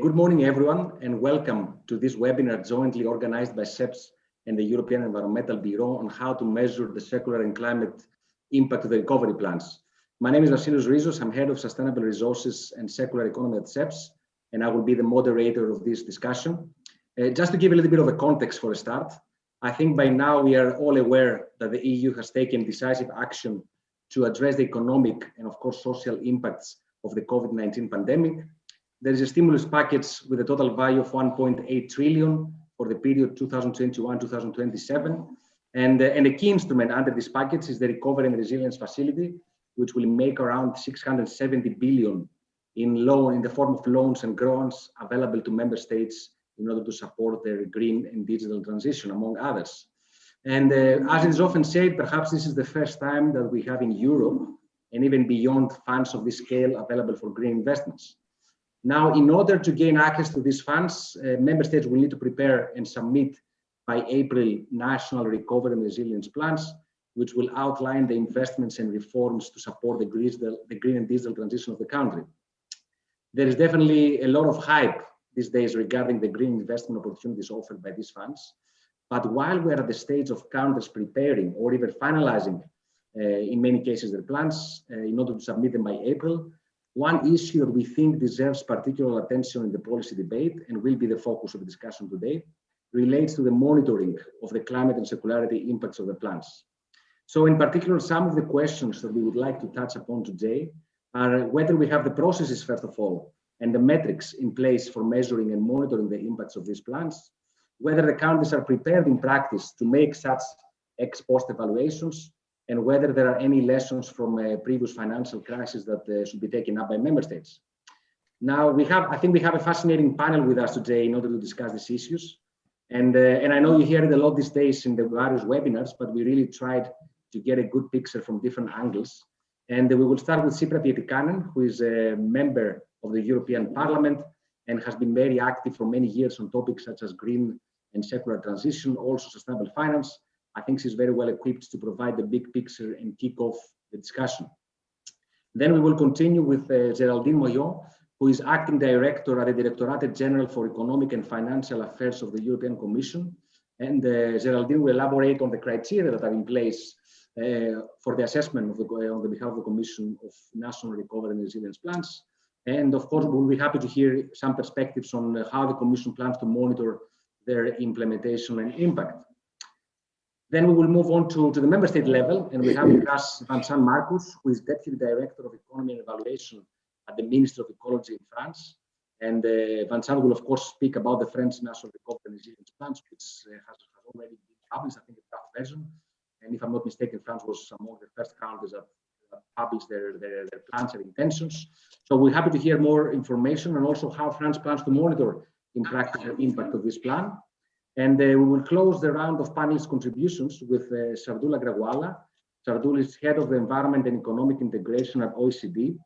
Good morning, everyone, and welcome to this webinar jointly organized by CEPS and the European Environmental Bureau on how to measure the circular and climate impact of the recovery plans. My name is Vasilis Rizos. I'm head of Sustainable Resources and Circular Economy at CEPS, and I will be the moderator of this discussion. Just to give a little bit of a context for a start, I think by now we are all aware that the EU has taken decisive action to address the economic and, of course, social impacts of the COVID-19 pandemic. There is a stimulus package with a total value of 1.8 trillion for the period 2021-2027. And a key instrument under this package is the Recovery and Resilience Facility, which will make around 670 billion in the form of loans and grants available to member states in order to support their green and digital transition, among others. And as it is often said, perhaps this is the first time that we have in Europe and even beyond funds of this scale available for green investments. Now, in order to gain access to these funds, member states will need to prepare and submit by April national recovery and resilience plans, which will outline the investments and reforms to support the green and digital transition of the country. There is definitely a lot of hype these days regarding the green investment opportunities offered by these funds. But while we're at the stage of countries preparing or even finalizing, in many cases, their plans in order to submit them by April, one issue that we think deserves particular attention in the policy debate and will be the focus of the discussion today relates to the monitoring of the climate and circularity impacts of the plans. So in particular, some of the questions that we would like to touch upon today are whether we have the processes, first of all, and the metrics in place for measuring and monitoring the impacts of these plans, whether the countries are prepared in practice to make such ex post evaluations, and whether there are any lessons from previous financial crises that should be taken up by member states. Now, I think we have a fascinating panel with us today in order to discuss these issues. And I know you hear it a lot these days in the various webinars, but we really tried to get a good picture from different angles. And we will start with Sipra Pietikainen, who is a member of the European Parliament and has been very active for many years on topics such as green and circular transition, also sustainable finance. I think she's very well equipped to provide the big picture and kick off the discussion. Then we will continue with Geraldine Moyon, who is acting director at the Directorate General for Economic and Financial Affairs of the European Commission. And Geraldine will elaborate on the criteria that are in place for the assessment on the behalf of the Commission of National Recovery and Resilience Plans. And of course, we'll be happy to hear some perspectives on how the Commission plans to monitor their implementation and impact. Then we will move on to the member state level, and we have with us Vincent Marcus, who is Deputy Director of Economy and Evaluation at the Ministry of Ecology in France. And Vincent will, of course, speak about the French National Recovery and Resilience Plans, which has already been published, I think, a draft version. And if I'm not mistaken, France was among the first countries that published their plans and intentions. So we're happy to hear more information and also how France plans to monitor in practice the impact of this plan. And we will close the round of panelist contributions with Sardul Agrawala. Sardul is head of the Environment and Economic Integration at OECD,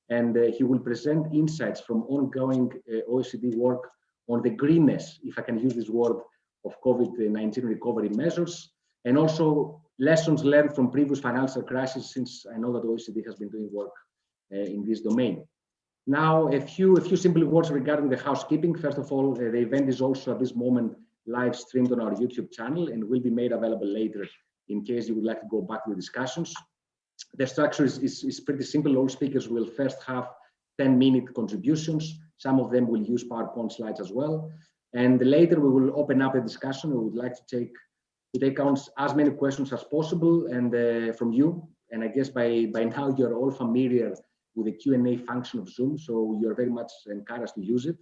and he will present insights from ongoing OECD work on the greenness, if I can use this word, of COVID-19 recovery measures, and also lessons learned from previous financial crises, since I know that OECD has been doing work in this domain. Now, a few simple words regarding the housekeeping. First of all, the event is also at this moment live streamed on our YouTube channel and will be made available later in case you would like to go back to the discussions. The structure is pretty simple. All speakers will first have 10-minute contributions. Some of them will use PowerPoint slides as well. And later we will open up a discussion. We would like to take on as many questions as possible and from you. And I guess by now you're all familiar with the Q&A function of Zoom, so you're very much encouraged to use it.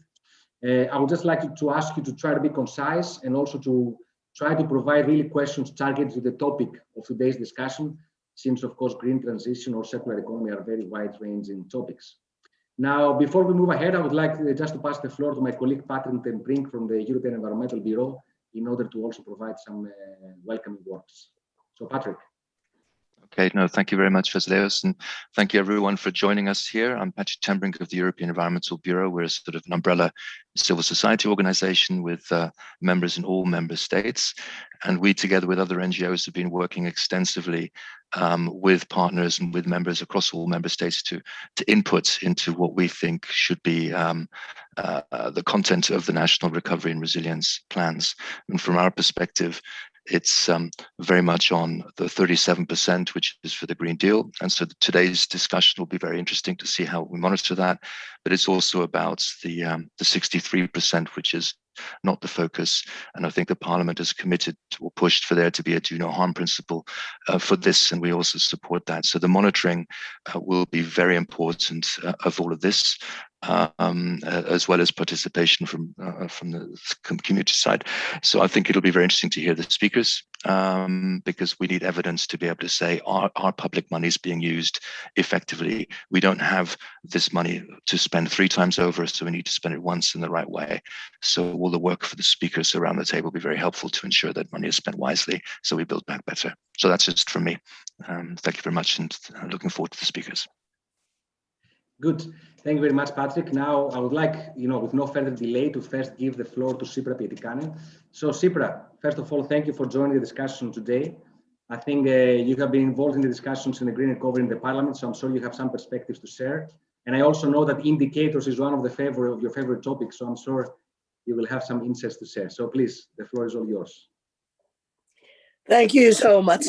I would just like to ask you to try to be concise and also to try to provide really questions targeted to the topic of today's discussion, since of course green transition or circular economy are very wide-ranging topics. Now, before we move ahead, I would like just to pass the floor to my colleague Patrick ten Brink from the European Environmental Bureau in order to also provide some welcoming words. So Patrick. Okay, no, thank you very much, Vasileios, and thank you everyone for joining us here. I'm Patrick Tembrink of the European Environmental Bureau. We're sort of an umbrella civil society organization with members in all member states. And we, together with other NGOs, have been working extensively with partners and with members across all member states to input into what we think should be the content of the national recovery and resilience plans. And from our perspective, it's very much on the 37%, which is for the Green Deal. And so today's discussion will be very interesting to see how we monitor that. But it's also about the 63%, which is not the focus. And I think the Parliament has committed or pushed for there to be a do no harm principle for this. And we also support that. So the monitoring will be very important of all of this. As well as participation from the community side. So I think it'll be very interesting to hear the speakers because we need evidence to be able to say, are public monies being used effectively? We don't have this money to spend 3 times over, so we need to spend it once in the right way. So all the work for the speakers around the table will be very helpful to ensure that money is spent wisely so we build back better. So that's just from me. Thank you very much, and looking forward to the speakers. Good. Thank you very much, Patrick. Now, I would like, with no further delay, to first give the floor to Sipra Pietikainen. So, Sipra, first of all, thank you for joining the discussion today. I think you have been involved in the discussions in the Green Recovery in the Parliament, so I'm sure you have some perspectives to share. And I also know that indicators is one of your favorite topics, so I'm sure you will have some insights to share. So, please, the floor is all yours. Thank you so much.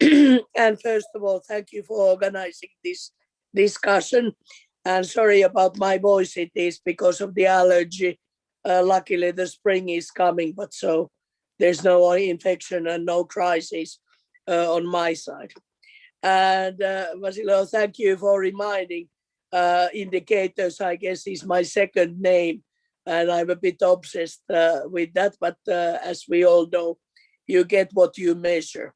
And first of all, thank you for organizing this discussion. And sorry about my voice, it is because of the allergy. Luckily, the spring is coming, but so there's no infection and no crisis on my side. And Vasilo, thank you for reminding indicators, I guess, is my second name. And I'm a bit obsessed with that, but as we all know, you get what you measure.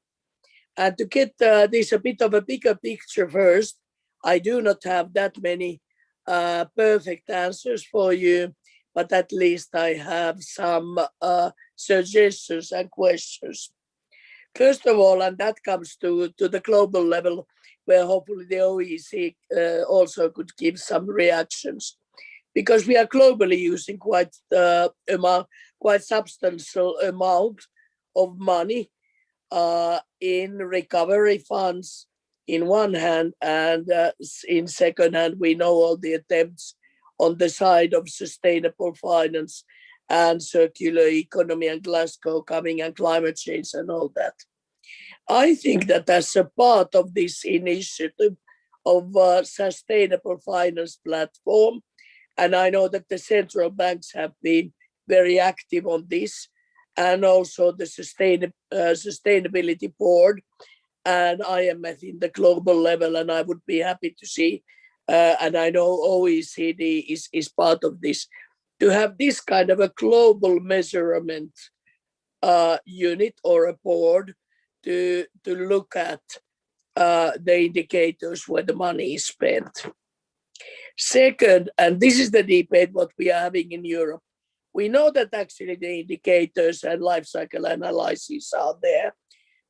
And to get this a bit of a bigger picture first, I do not have that many perfect answers for you, but at least I have some suggestions and questions. First of all, and that comes to the global level, where hopefully the OECD also could give some reactions, because we are globally using quite substantial amount of money in recovery funds in one hand, and in second hand, we know all the attempts on the side of sustainable finance and circular economy and Glasgow coming and climate change and all that. I think that as a part of this initiative of sustainable finance platform, and I know that the central banks have been very active on this, and also the sustainability board and IMF in the global level, and I would be happy to see, and I know OECD is part of this, to have this kind of a global measurement unit or a board to look at the indicators where the money is spent. Second, and this is the debate what we are having in Europe, we know that actually the indicators and life cycle analyses are there.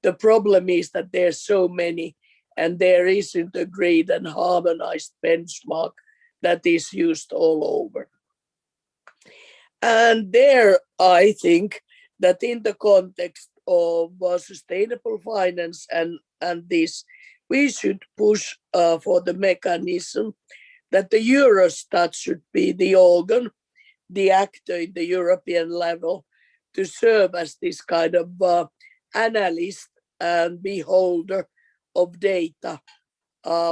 The problem is that there's so many and there isn't agreed and harmonized benchmark that is used all over. And there, I think that in the context of sustainable finance and this, we should push for the mechanism that the Eurostat should be the organ, the actor in the European level, to serve as this kind of analyst and beholder of data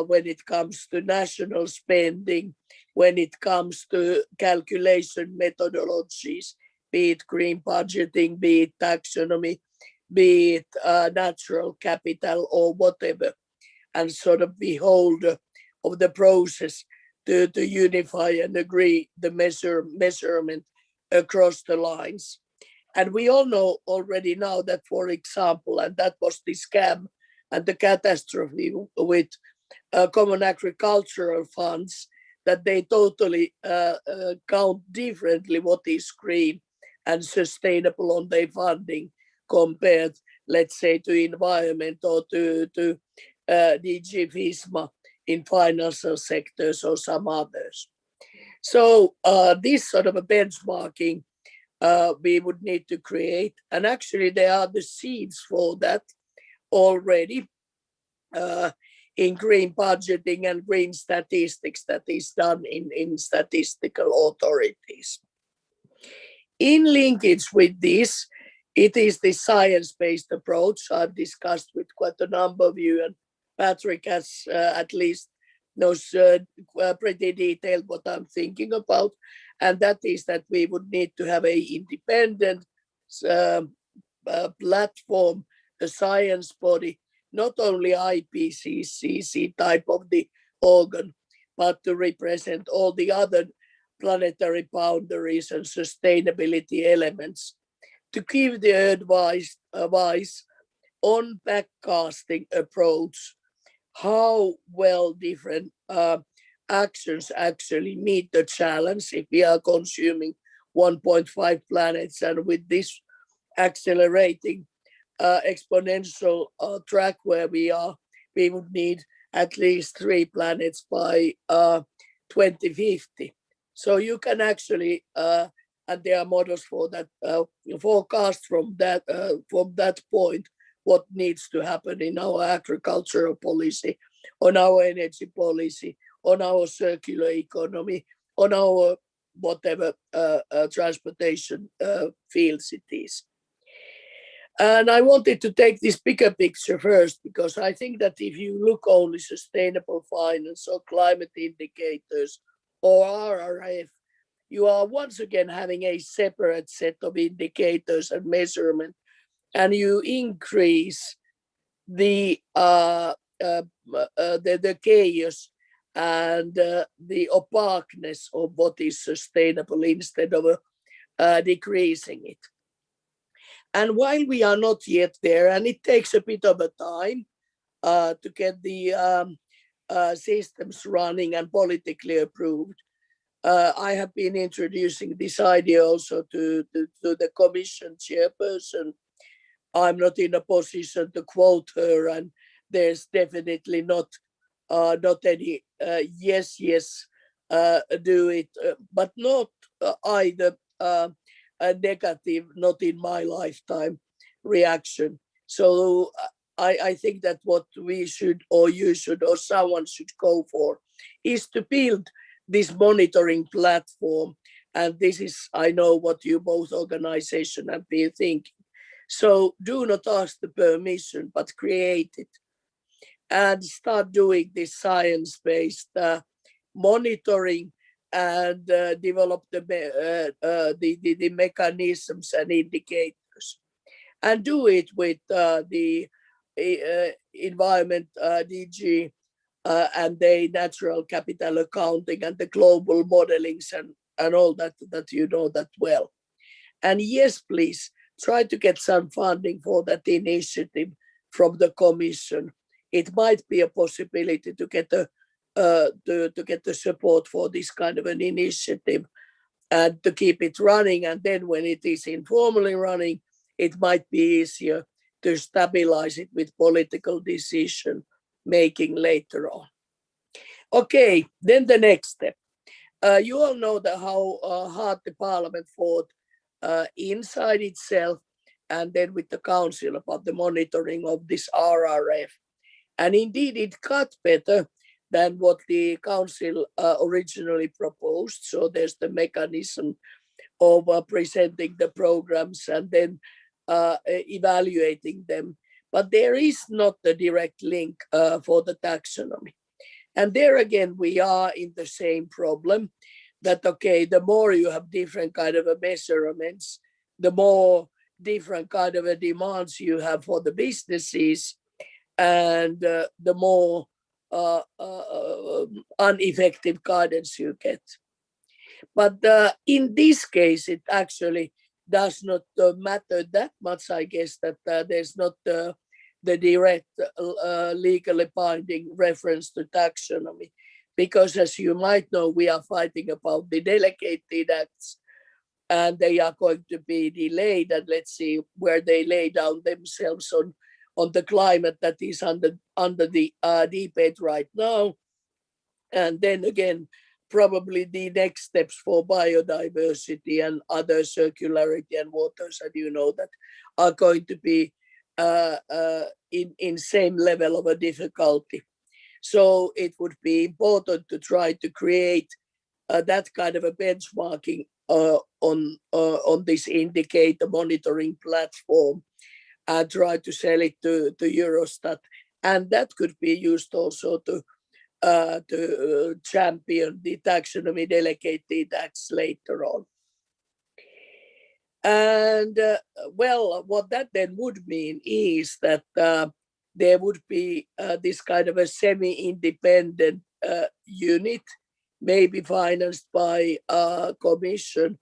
when it comes to national spending, when it comes to calculation methodologies, be it green budgeting, be it taxonomy, be it natural capital or whatever, and sort of beholder of the process to unify and agree the measurement across the lines. And we all know already now that, for example, and that was the scam and the catastrophe with common agricultural funds, that they totally count differently what is green and sustainable on their funding compared, let's say, to environment or to DG FISMA in financial sectors or some others. So this sort of a benchmarking we would need to create, and actually there are the seeds for that already in green budgeting and green statistics that is done in statistical authorities. In linkage with this, it is the science-based approach I've discussed with quite a number of you, and Patrick has at least knows pretty detailed what I'm thinking about, and that is that we would need to have a independent platform, a science body, not only IPCC type of the organ, but to represent all the other planetary boundaries and sustainability elements, to give the advice on backcasting approach, how well different actions actually meet the challenge if we are consuming 1.5 planets, and with this accelerating exponential track where we are, we would need at least 3 planets by 2050. So you can actually, and there are models for that, forecast from that point what needs to happen in our agricultural policy, on our energy policy, on our circular economy, on our whatever transportation fields it is. And I wanted to take this bigger picture first, because I think that if you look only sustainable finance or climate indicators or RRF, you are once again having a separate set of indicators and measurement, and you increase the chaos and the opaqueness of what is sustainable instead of decreasing it. And while we are not yet there, and it takes a bit of a time to get the systems running and politically approved, I have been introducing this idea also to the Commission chairperson. I'm not in a position to quote her, and there's definitely not any yes, do it, but not either a negative, not in my lifetime reaction. So I think that what we should, or you should, or someone should go for is to build this monitoring platform. And this is, I know, what you both organizations have been thinking. So do not ask the permission, but create it and start doing this science-based monitoring and develop the mechanisms and indicators, and do it with the environment DG and the natural capital accounting and the global modelings and all that you know that well. And yes, please try to get some funding for that initiative from the Commission. It might be a possibility to get the support for this kind of an initiative and to keep it running. And then when it is informally running, it might be easier to stabilize it with political decision making later on. Okay, then the next step. You all know how hard the Parliament fought inside itself and then with the Council about the monitoring of this RRF. And indeed, it got better than what the Council originally proposed. So there's the mechanism of presenting the programs and then evaluating them. But there is not a direct link for the taxonomy. And there again, we are in the same problem that, okay, the more you have different kind of measurements, the more different kind of demands you have for the businesses, and the more ineffective guidance you get. But in this case, it actually does not matter that much, I guess, that there's not the direct legally binding reference to taxonomy, because as you might know, we are fighting about the delegated acts, and they are going to be delayed, and let's see where they lay down themselves on the climate that is under the debate right now. And then again, probably the next steps for biodiversity and other circularity and waters, and you know, that are going to be in same level of a difficulty. So it would be important to try to create that kind of a benchmarking on this indicator monitoring platform and try to sell it to Eurostat. And that could be used also to champion the taxonomy delegated acts later on. And well, what that then would mean is that there would be this kind of a semi-independent unit, maybe financed by Commission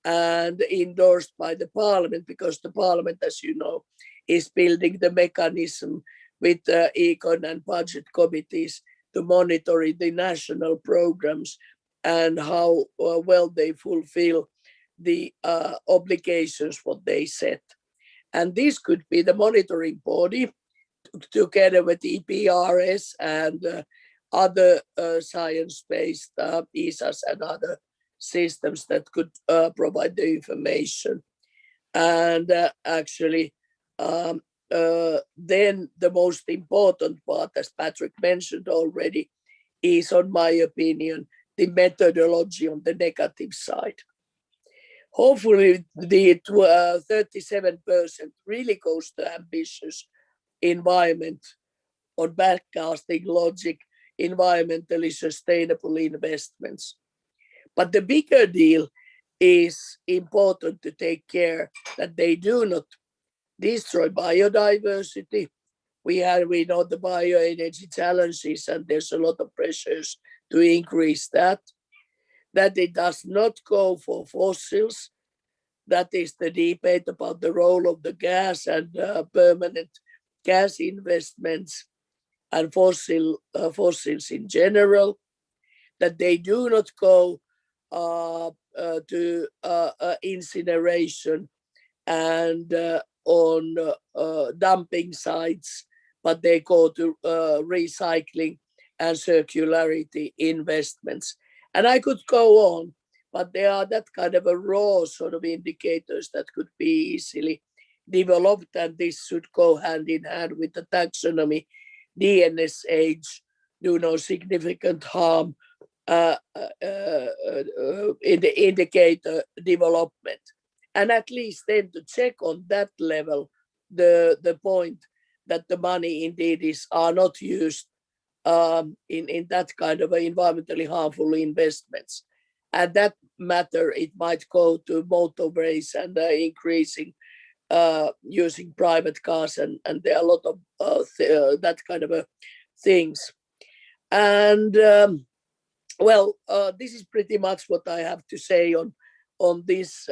and endorsed by the Parliament, because the Parliament, as you know, is building the mechanism with econ and budget committees to monitor the national programs and how well they fulfill the obligations what they set. And this could be the monitoring body together with EPRS and other science-based ESAs and other systems that could provide the information. And actually, then the most important part, as Patrick mentioned already, is, on my opinion, the methodology on the negative side. Hopefully, the 37% really goes to ambitious environment or backcasting logic, environmentally sustainable investments. But the bigger deal is important to take care that they do not destroy biodiversity. We know the bioenergy challenges, and there's a lot of pressures to increase that. That it does not go for fossils. That is the debate about the role of the gas and permanent gas investments and fossils in general. That they do not go to incineration and on dumping sites, but they go to recycling and circularity investments. And I could go on, but they are that kind of a raw sort of indicators that could be easily developed, and this should go hand in hand with the taxonomy. DNSH do no significant harm in the indicator development. And at least then to check on that level, the point that the money indeed are not used in that kind of environmentally harmful investments. And that matter, it might go to motorways and increasing using private cars, and there are a lot of that kind of things. And well, this is pretty much what I have to say on this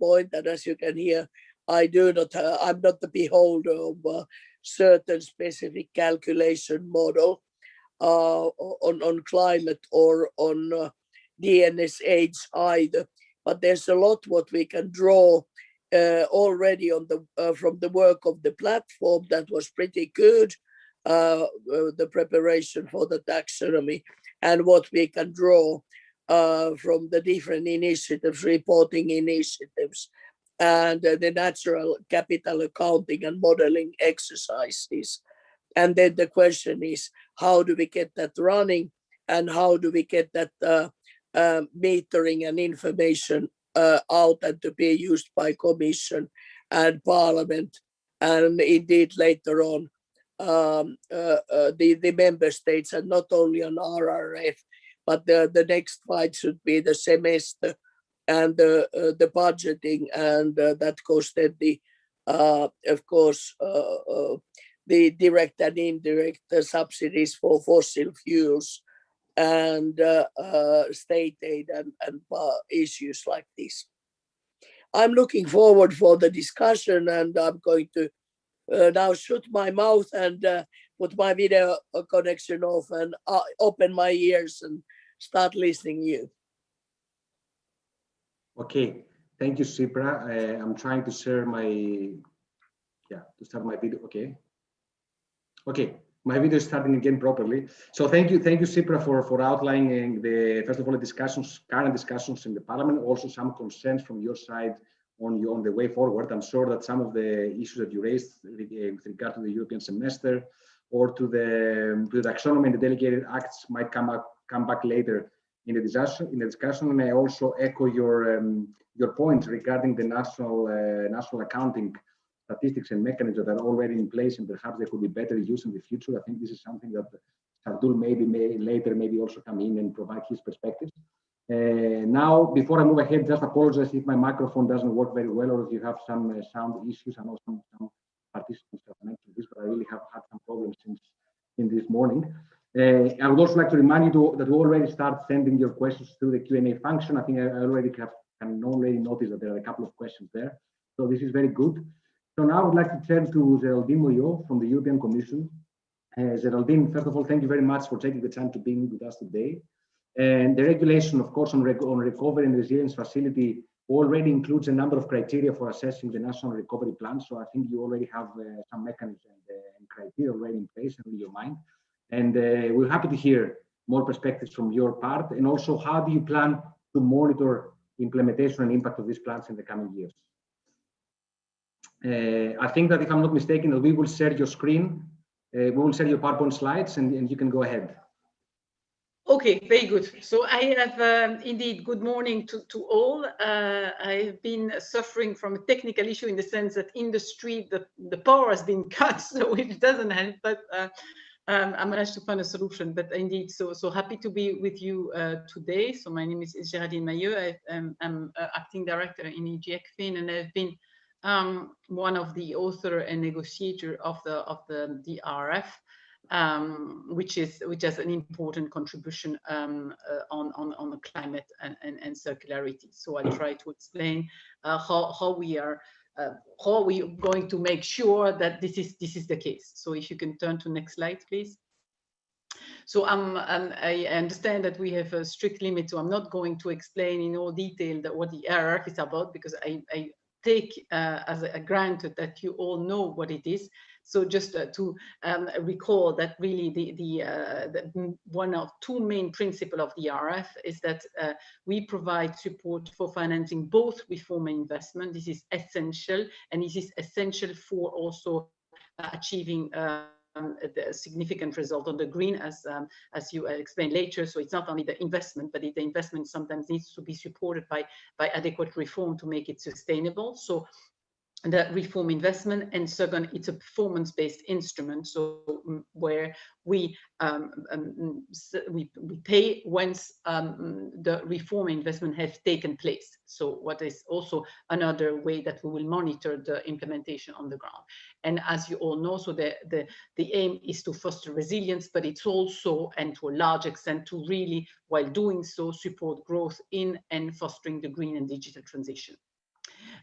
point. And as you can hear, I'm not the beholder of certain specific calculation model on climate or on DNSH either. But there's a lot what we can draw already on the from the work of the platform that was pretty good, the preparation for the taxonomy, and what we can draw from the different initiatives, reporting initiatives, and the natural capital accounting and modeling exercises. And then the question is, how do we get that running, and how do we get that metering and information out and to be used by Commission and Parliament, and indeed later on the member states, and not only on RRF, but the next fight should be the semester and the budgeting, and that goes then of course the direct and indirect subsidies for fossil fuels and state aid and issues like this. I'm looking forward for the discussion, and I'm going to now shut my mouth and put my video connection off and open my ears and start listening you. Okay, thank you, Sipra. I'm trying to share my to start my video. Okay, my video is starting again properly. So thank you, Cypra, for outlining first of all, the current discussions in the Parliament, also some concerns from your side on the way forward. I'm sure that some of the issues that you raised with regard to the European semester or to the taxonomy and the delegated acts might come back later in the discussion. And I also echo your point regarding the national accounting statistics and mechanisms that are already in place, and perhaps they could be better used in the future. I think this is something that Sardul may later also come in and provide his perspectives. Now, before I move ahead, just apologize if my microphone doesn't work very well or if you have some sound issues. I know some participants have mentioned this, but I really have had some problems in this morning. I would also like to remind you that we already start sending your questions through the Q&A function. I think I can already notice that there are a couple of questions there. So this is very good. So now I would like to turn to Geraldine Moyot from the European Commission. Geraldine, first of all, thank you very much for taking the time to be with us today. And the regulation, of course, on recovery and resilience facility already includes a number of criteria for assessing the national recovery plan. So I think you already have some mechanisms and criteria already in place and in your mind. And we're happy to hear more perspectives from your part. And also, how do you plan to monitor implementation and impact of these plans in the coming years? I think that if I'm not mistaken, that we will share your screen. We will share your PowerPoint slides, and you can go ahead. Okay, very good. So I have indeed good morning to all. I've been suffering from a technical issue in the sense that in the street the power has been cut, so it doesn't help. But I managed to find a solution. But indeed, so happy to be with you today. So my name is Geraldine Moyot. I'm acting director in EGECFIN, and I've been one of the author and negotiator of the RF. Which has an important contribution on the climate and circularity. So I'll try to explain how we are going to make sure that this is the case. So if you can turn to next slide, please. So I understand that we have a strict limit, so I'm not going to explain in all detail what the RF is about, because I take as a granted that you all know what it is. So just to recall that really the one of two main principles of the RF is that we provide support for financing both reform and investment. This is essential, and this is essential for also achieving the significant result on the green, as you explain later. So it's not only the investment, but the investment sometimes needs to be supported by adequate reform to make it sustainable. So the reform investment, and second, it's a performance-based instrument, so where we pay once the reform investment has taken place. So what is also another way that we will monitor the implementation on the ground. And as you all know, so the aim is to foster resilience, but it's also, and to a large extent, to really, while doing so, support growth in and fostering the green and digital transition.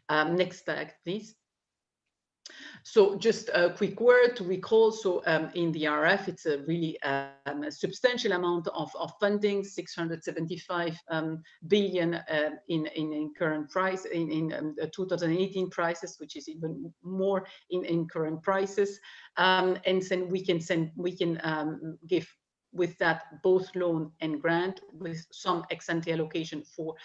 Next slide, please. So just a quick word to recall. So in the RF, it's a really substantial amount of funding, 675 billion in current price, in 2018 prices, which is even more in current prices. And then we can give with that both loan and grant, with some ex-ante allocation for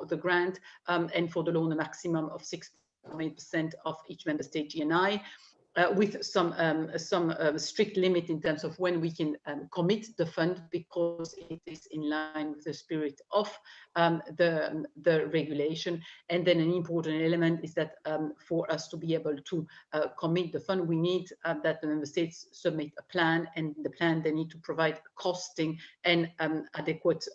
the grant, and for the loan a maximum of 6.8% of each member state GNI, with some strict limit in terms of when we can commit the fund, because it is in line with the spirit of the regulation. And then an important element is that for us to be able to commit the fund, we need that the member states submit a plan, and the plan they need to provide costing and adequate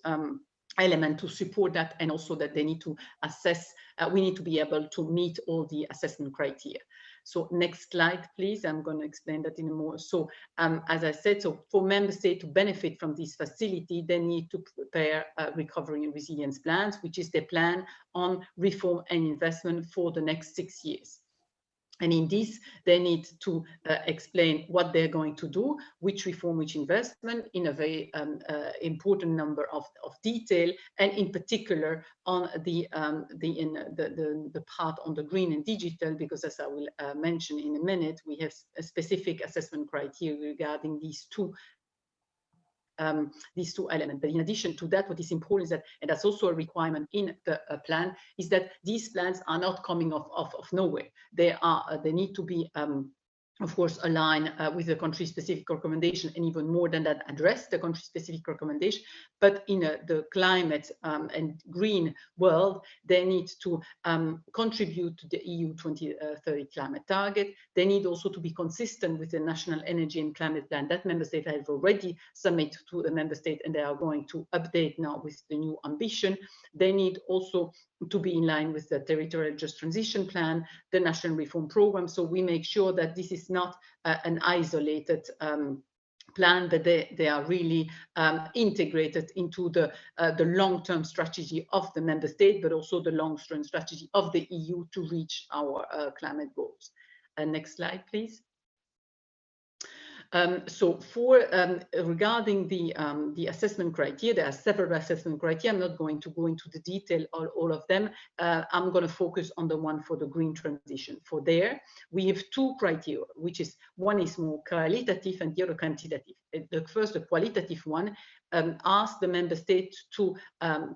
element to support that, and also that they need to assess, we need to be able to meet all the assessment criteria. So next slide, please. I'm going to explain that in a more. So as I said, so for member states to benefit from this facility, they need to prepare recovery and resilience plans, which is their plan on reform and investment for the next 6 years. And in this, they need to explain what they're going to do, which reform, which investment, in a very important number of detail, and in particular on the part on the green and digital, because as I will mention in a minute, we have a specific assessment criteria regarding these two elements. But in addition to that, what is important is that, and that's also a requirement in the plan, is that these plans are not coming off nowhere. They need to be of course, align with the country-specific recommendation, and even more than that, address the country-specific recommendation. But in the climate and green world, they need to contribute to the EU 2030 climate target. They need also to be consistent with the national energy and climate plan that member states have already submitted to the member state, and they are going to update now with the new ambition. They need also to be in line with the territorial just transition plan, the national reform program. So we make sure that this is not an isolated plan, but they are really integrated into the long-term strategy of the member state, but also the long-term strategy of the EU to reach our climate goals. Next slide, please. So for regarding the assessment criteria, there are several assessment criteria. I'm not going to go into the detail of all of them. I'm going to focus on the one for the green transition. For there, we have two criteria, which is one is more qualitative and the other quantitative. The first, the qualitative one, asks the member state to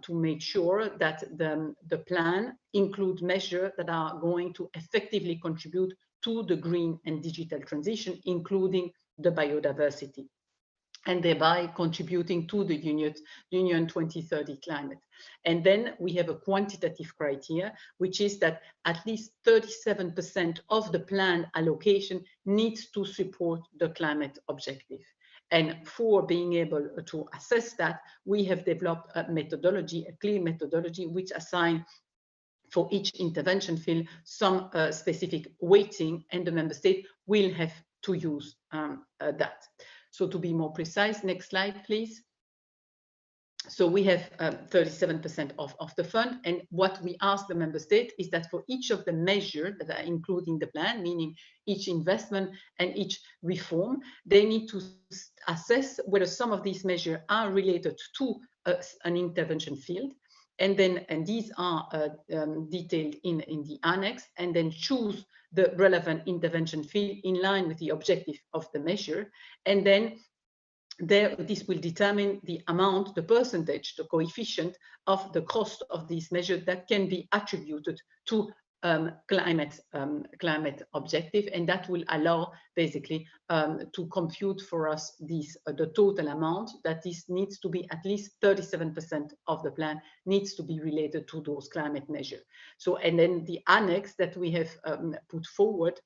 make sure that the plan includes measures that are going to effectively contribute to the green and digital transition, including the biodiversity, and thereby contributing to the Union 2030 climate. And then we have a quantitative criteria, which is that at least 37% of the plan allocation needs to support the climate objective. And for being able to assess that, we have developed a methodology, a clear methodology, which assigns for each intervention field some specific weighting, and the member state will have to use that. So to be more precise, next slide, please. So we have 37% of the fund, and what we ask the member state is that for each of the measures that are included in the plan, meaning each investment and each reform, they need to assess whether some of these measures are related to an intervention field, and these are detailed in the annex, and then choose the relevant intervention field in line with the objective of the measure, and then this will determine the amount, the percentage, the coefficient of the cost of these measures that can be attributed to climate objective, and that will allow basically to compute for us the total amount that this needs to be at least 37% of the plan needs to be related to those climate measures. So, and then the annex that we have put forward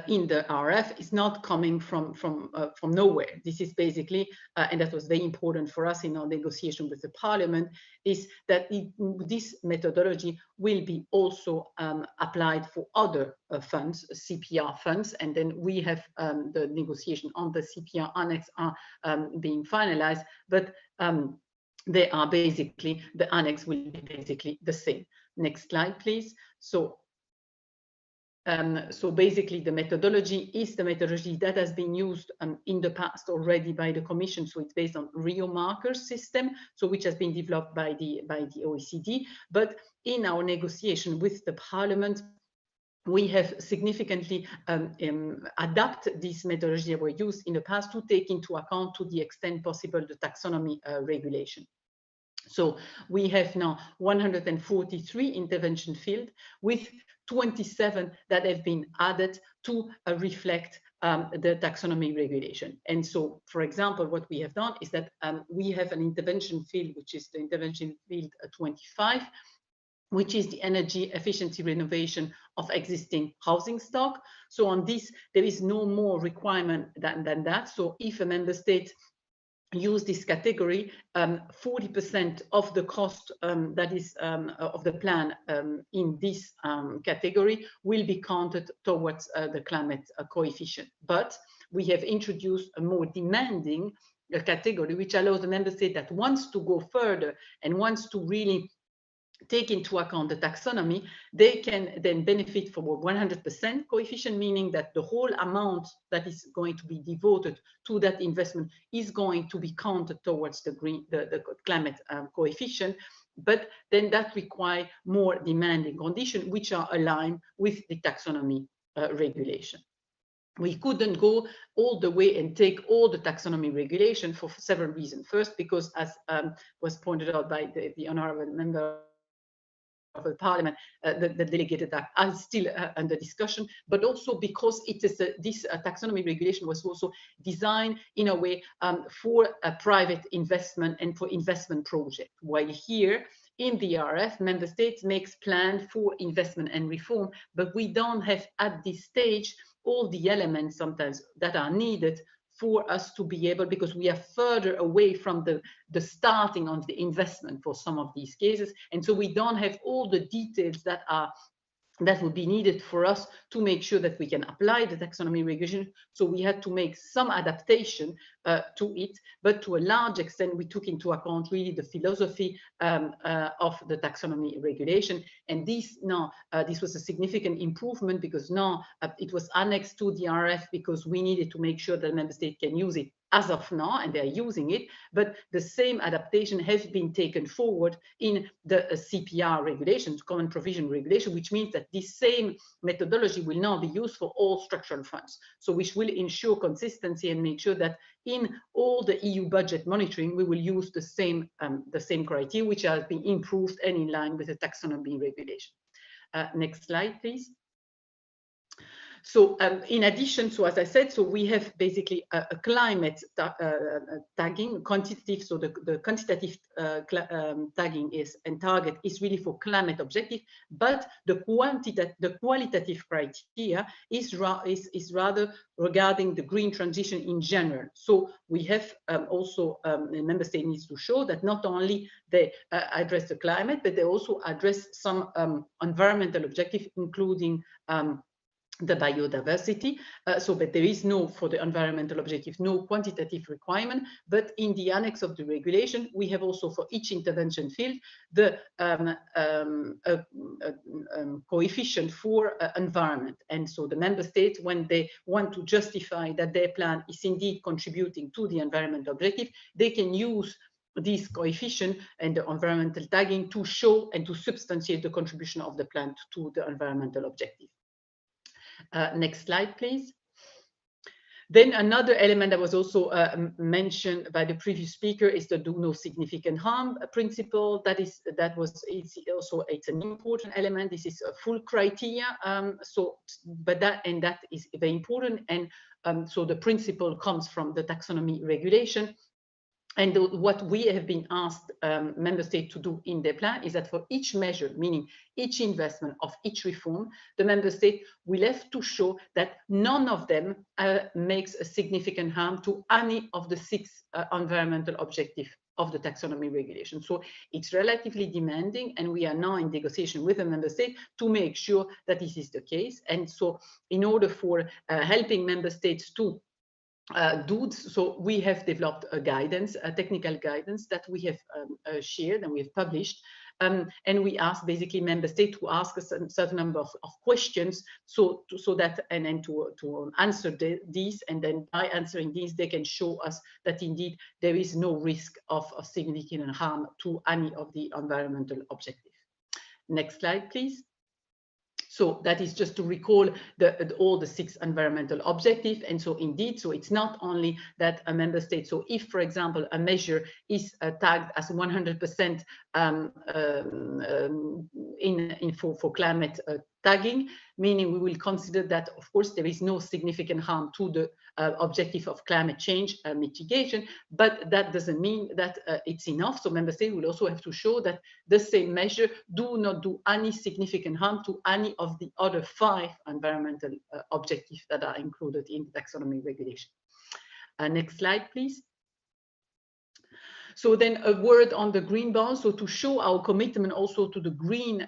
in the RF is not coming from nowhere. This is basically, and that was very important for us in our negotiation with the Parliament, is that this methodology will be also applied for other funds, CPR funds, and then we have the negotiation on the CPR annex are being finalized, but they are basically, the annex will be basically the same. Next slide, please. So basically the methodology is the methodology that has been used in the past already by the Commission. So it's based on Rio markers system, so which has been developed by the OECD. But in our negotiation with the Parliament, we have significantly adapted this methodology that were used in the past to take into account, to the extent possible, the taxonomy regulation. So we have now 143 intervention fields with 27 that have been added to reflect the taxonomy regulation. And so, for example, what we have done is that we have an intervention field, which is the intervention field 25, which is the energy efficiency renovation of existing housing stock. So on this, there is no more requirement than that. So if a member state use this category, 40% of the cost that is of the plan in this category will be counted towards the climate coefficient. But we have introduced a more demanding category, which allows the member state that wants to go further and wants to really take into account the taxonomy, they can then benefit from a 100% coefficient, meaning that the whole amount that is going to be devoted to that investment is going to be counted towards the climate coefficient. But then that requires more demanding conditions, which are aligned with the taxonomy regulation. We couldn't go all the way and take all the taxonomy regulation for several reasons. First, because as was pointed out by the honorable member of the Parliament, the delegated act are still under discussion, but also because it is this taxonomy regulation was also designed in a way for a private investment and for investment project. While here in the RF, member states makes plans for investment and reform, but we don't have at this stage all the elements sometimes that are needed for us to be able, because we are further away from the starting of the investment for some of these cases. And so we don't have all the details that would be needed for us to make sure that we can apply the taxonomy regulation. So we had to make some adaptation to it, but to a large extent, we took into account really the philosophy of the taxonomy regulation. And this was a significant improvement, because now it was annexed to the RF, because we needed to make sure that the member state can use it as of now, and they're using it, but the same adaptation has been taken forward in the CPR regulations, Common Provision Regulation, which means that this same methodology will now be used for all structural funds. So which will ensure consistency and make sure that in all the EU budget monitoring, we will use the same criteria, which has been improved and in line with the taxonomy regulation. Next slide, please. So in addition, so as I said, so we have basically a climate tagging, quantitative. So the quantitative tagging is and target is really for climate objective, but the qualitative criteria is rather regarding the green transition in general. So we have also the member state needs to show that not only they address the climate, but they also address some environmental objectives, including the biodiversity. But there is no, for the environmental objective, no quantitative requirement, but in the annex of the regulation, we have also for each intervention field, the coefficient for environment. And so the member states, when they want to justify that their plan is indeed contributing to the environmental objective, they can use this coefficient and the environmental tagging to show and to substantiate the contribution of the plan to the environmental objective. Next slide, please. Then another element that was also mentioned by the previous speaker is the do no significant harm principle. It's an important element. This is a full criteria. That is very important. And so the principle comes from the taxonomy regulation. And what we have been asked member states to do in their plan is that for each measure, meaning each investment of each reform, the member state will have to show that none of them makes a significant harm to any of the 6 environmental objectives of the taxonomy regulation. So it's relatively demanding, and we are now in negotiation with the member state to make sure that this is the case. And so in order for helping member states to so we have developed a guidance, a technical guidance that we have shared and we have published, and we ask basically member states to ask us a certain number of questions, so that and then to answer these, and then by answering these they can show us that indeed there is no risk of significant harm to any of the environmental objectives. Next slide, please. So that is just to recall all the 6 environmental objectives. And so indeed, so it's not only that a member state, so if, for example, a measure is tagged as 100% for climate tagging, meaning we will consider that, of course, there is no significant harm to the objective of climate change mitigation, but that doesn't mean that it's enough. So member states will also have to show that the same measure do not do any significant harm to any of the other 5 environmental objectives that are included in the taxonomy regulation. Next slide, please. So then a word on the green bond. So to show our commitment also to the green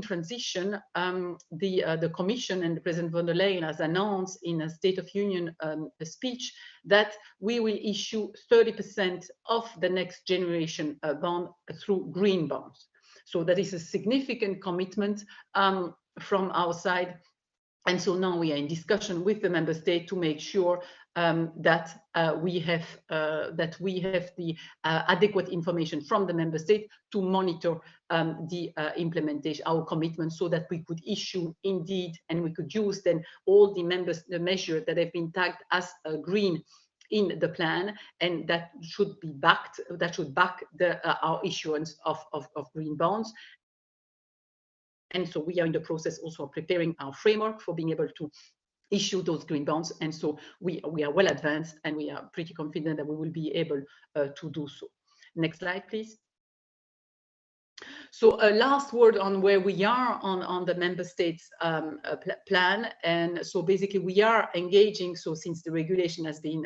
transition, the Commission and President von der Leyen has announced in a State of Union speech that we will issue 30% of the next generation bond through green bonds. So that is a significant commitment from our side. And so now we are in discussion with the member state to make sure that we have the adequate information from the member state to monitor the implementation, our commitment, so that we could issue indeed, and we could use then all the measures that have been tagged as green in the plan, and that should be backed, that should back our issuance of green bonds. And so we are in the process also of preparing our framework for being able to issue those green bonds. And so we are well advanced, and we are pretty confident that we will be able to do so. Next slide, please. So a last word on where we are on the member states plan. And so basically we are engaging, so since the regulation has been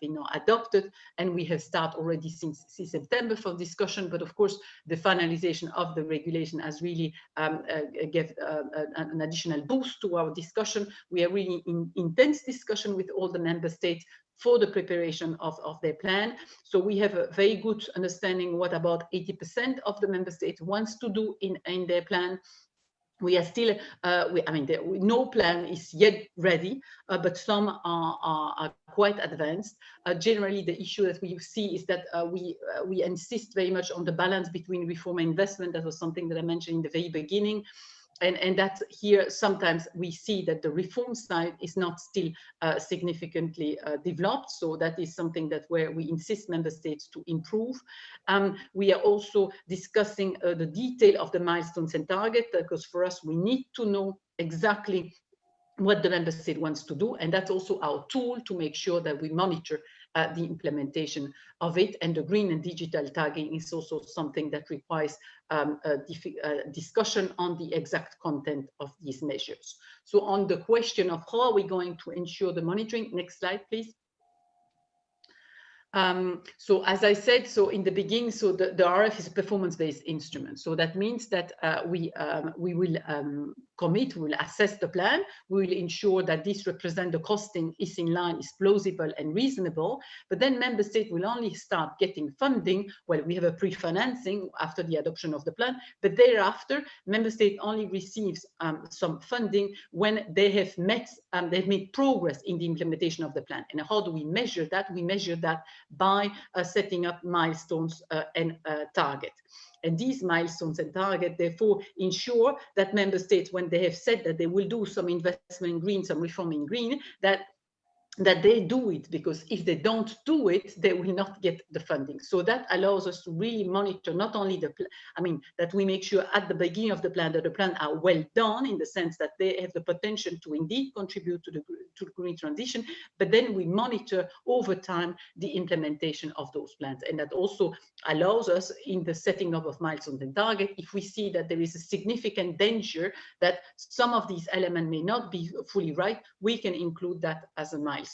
now adopted, and we have started already since September for discussion, but of course the finalization of the regulation has really gave an additional boost to our discussion. We are really in intense discussion with all the member states for the preparation of their plan. So we have a very good understanding what about 80% of the member states wants to do in their plan. We are still, no plan is yet ready, but some are quite advanced. Generally, the issue that we see is that we insist very much on the balance between reform and investment. That was something that I mentioned in the very beginning. And that here sometimes we see that the reform side is not still significantly developed. So that is something that where we insist member states to improve. We are also discussing the detail of the milestones and target, because for us we need to know exactly what the member state wants to do, and that's also our tool to make sure that we monitor the implementation of it. And the green and digital tagging is also something that requires a discussion on the exact content of these measures. So on the question of how are we going to ensure the monitoring, next slide, please. So as I said, so in the beginning, so the RF is a performance-based instrument. So that means that we will commit, we will assess the plan, we will ensure that this represent the costing is in line, is plausible and reasonable, but then member state will only start getting funding. Well, we have a pre-financing after the adoption of the plan, but thereafter, member state only receives some funding when they have they've made progress in the implementation of the plan. And how do we measure that? We measure that by setting up milestones and target. And these milestones and target, therefore, ensure that member states, when they have said that they will do some investment in green, some reform in green, that they do it, because if they don't do it, they will not get the funding. So that allows us to really monitor not only that we make sure at the beginning of the plan that the plan are well done, in the sense that they have the potential to indeed contribute to the green transition, but then we monitor over time the implementation of those plans. And that also allows us, in the setting up of milestones and target, if we see that there is a significant danger that some of these elements may not be fully right, we can include that as a milestone.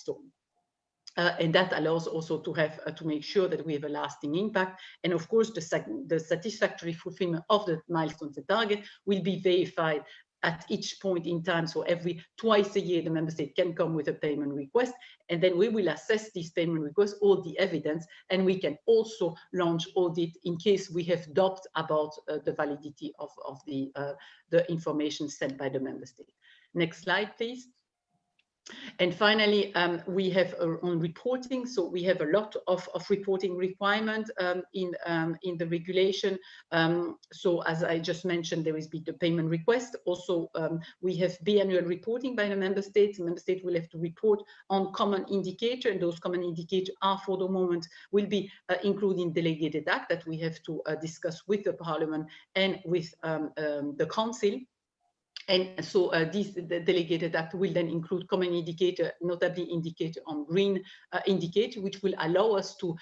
And that allows also to have to make sure that we have a lasting impact. And of course, the satisfactory fulfillment of the milestones and target will be verified at each point in time. So twice a year, the member state can come with a payment request, and then we will assess these payment requests, all the evidence, and we can also launch audit in case we have doubt about the validity of the information sent by the member state. Next slide, please. And finally, we have on reporting. So we have a lot of reporting requirement in the regulation. So as I just mentioned, there is the payment request. Also, we have biannual reporting by the member states. The member state will have to report on common indicator, and those common indicators are, for the moment, will be including delegated act that we have to discuss with the Parliament and with the Council. And so the delegated act will then include common indicator, notably indicator on green indicator, which will allow us to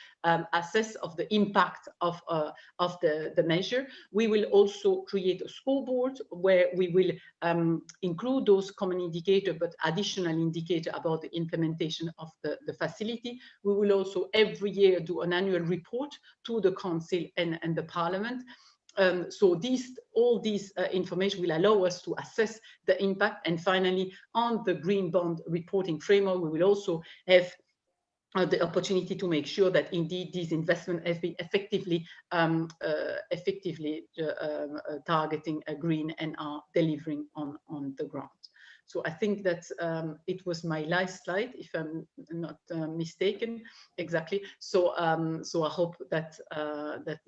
assess of the impact of the measure. We will also create a scoreboard where we will include those common indicator, but additional indicator about the implementation of the facility. We will also every year do an annual report to the Council and the Parliament. So all these information will allow us to assess the impact. And finally, on the green bond reporting framework, we will also have the opportunity to make sure that indeed these investments have been effectively targeting a green and are delivering on the ground. So I think that it was my last slide, if I'm not mistaken, exactly. So so I hope that that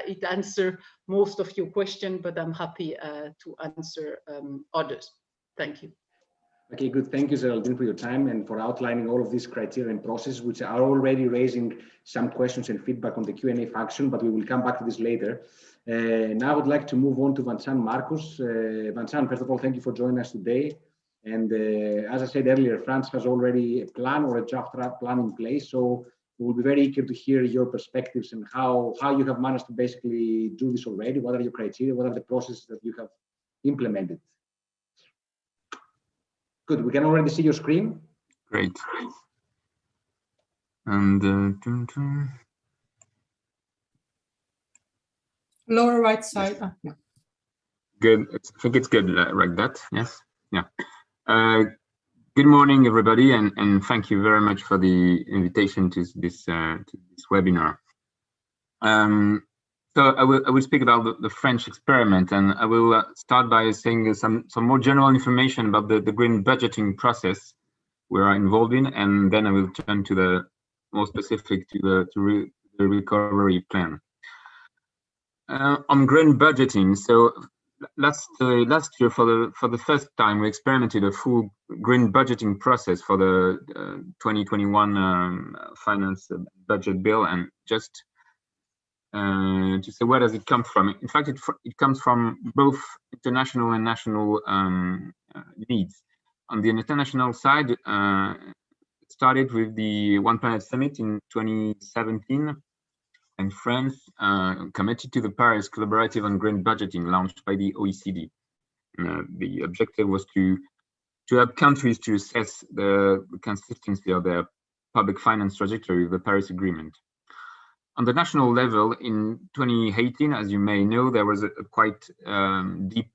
it answered most of your question, but I'm happy to answer others. Thank you. Okay, good. Thank you, Geraldine, for your time and for outlining all of these criteria and processes, which are already raising some questions and feedback on the Q&A function, but we will come back to this later. Now I would like to move on to Vincent Marcus. Vincent, first of all, thank you for joining us today. And as I said earlier, France has already a plan or a draft plan in place. So we will be very eager to hear your perspectives and how you have managed to basically do this already. What are your criteria? What are the processes that you have implemented? Good, we can already see your screen. Great. And lower right side. Yeah. Good. I think it's good like that. Yes. Yeah. Good morning, everybody, and thank you very much for the invitation to this webinar. So I will speak about the French experiment, and I will start by saying some more general information about the green budgeting process we are involved in, and then I will turn to the more specific to the recovery plan. On green budgeting, so last year for the first time we experimented a full green budgeting process for the 2021 finance budget bill, and just to say where does it come from? In fact, it comes from both international and national needs. On the international side, it started with the One Planet Summit in 2017, and France committed to the Paris Collaborative on Green Budgeting launched by the OECD. The objective was to help countries to assess the consistency of their public finance trajectory with the Paris Agreement. On the national level, in 2018, as you may know, there was a quite deep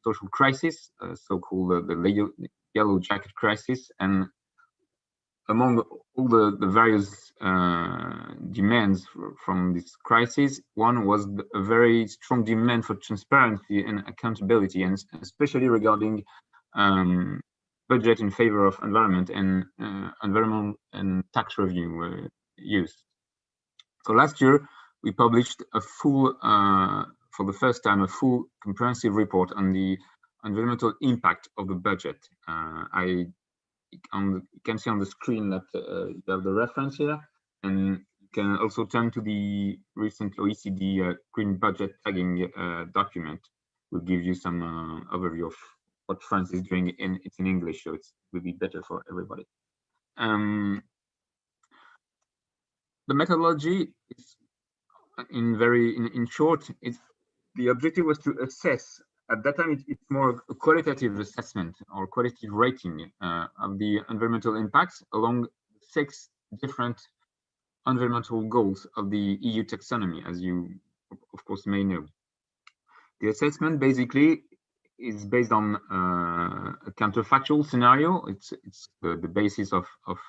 social crisis, so-called the yellow jacket crisis, and among all the various demands from this crisis, one was a very strong demand for transparency and accountability, and especially regarding budget in favor of environment and tax revenue use. So last year, we published a full, for the first time, a full comprehensive report on the environmental impact of the budget. You can see on the screen that you have the reference here, and you can also turn to the recent OECD green budget tagging document. Will give you some overview of what France is doing. It's in English, so it will be better for everybody. The methodology is, in short, the objective was to assess. At that time, it's more a qualitative assessment or qualitative rating of the environmental impacts along 6 different environmental goals of the EU taxonomy, as you, of course, may know. The assessment basically is based on a counterfactual scenario. It's the basis of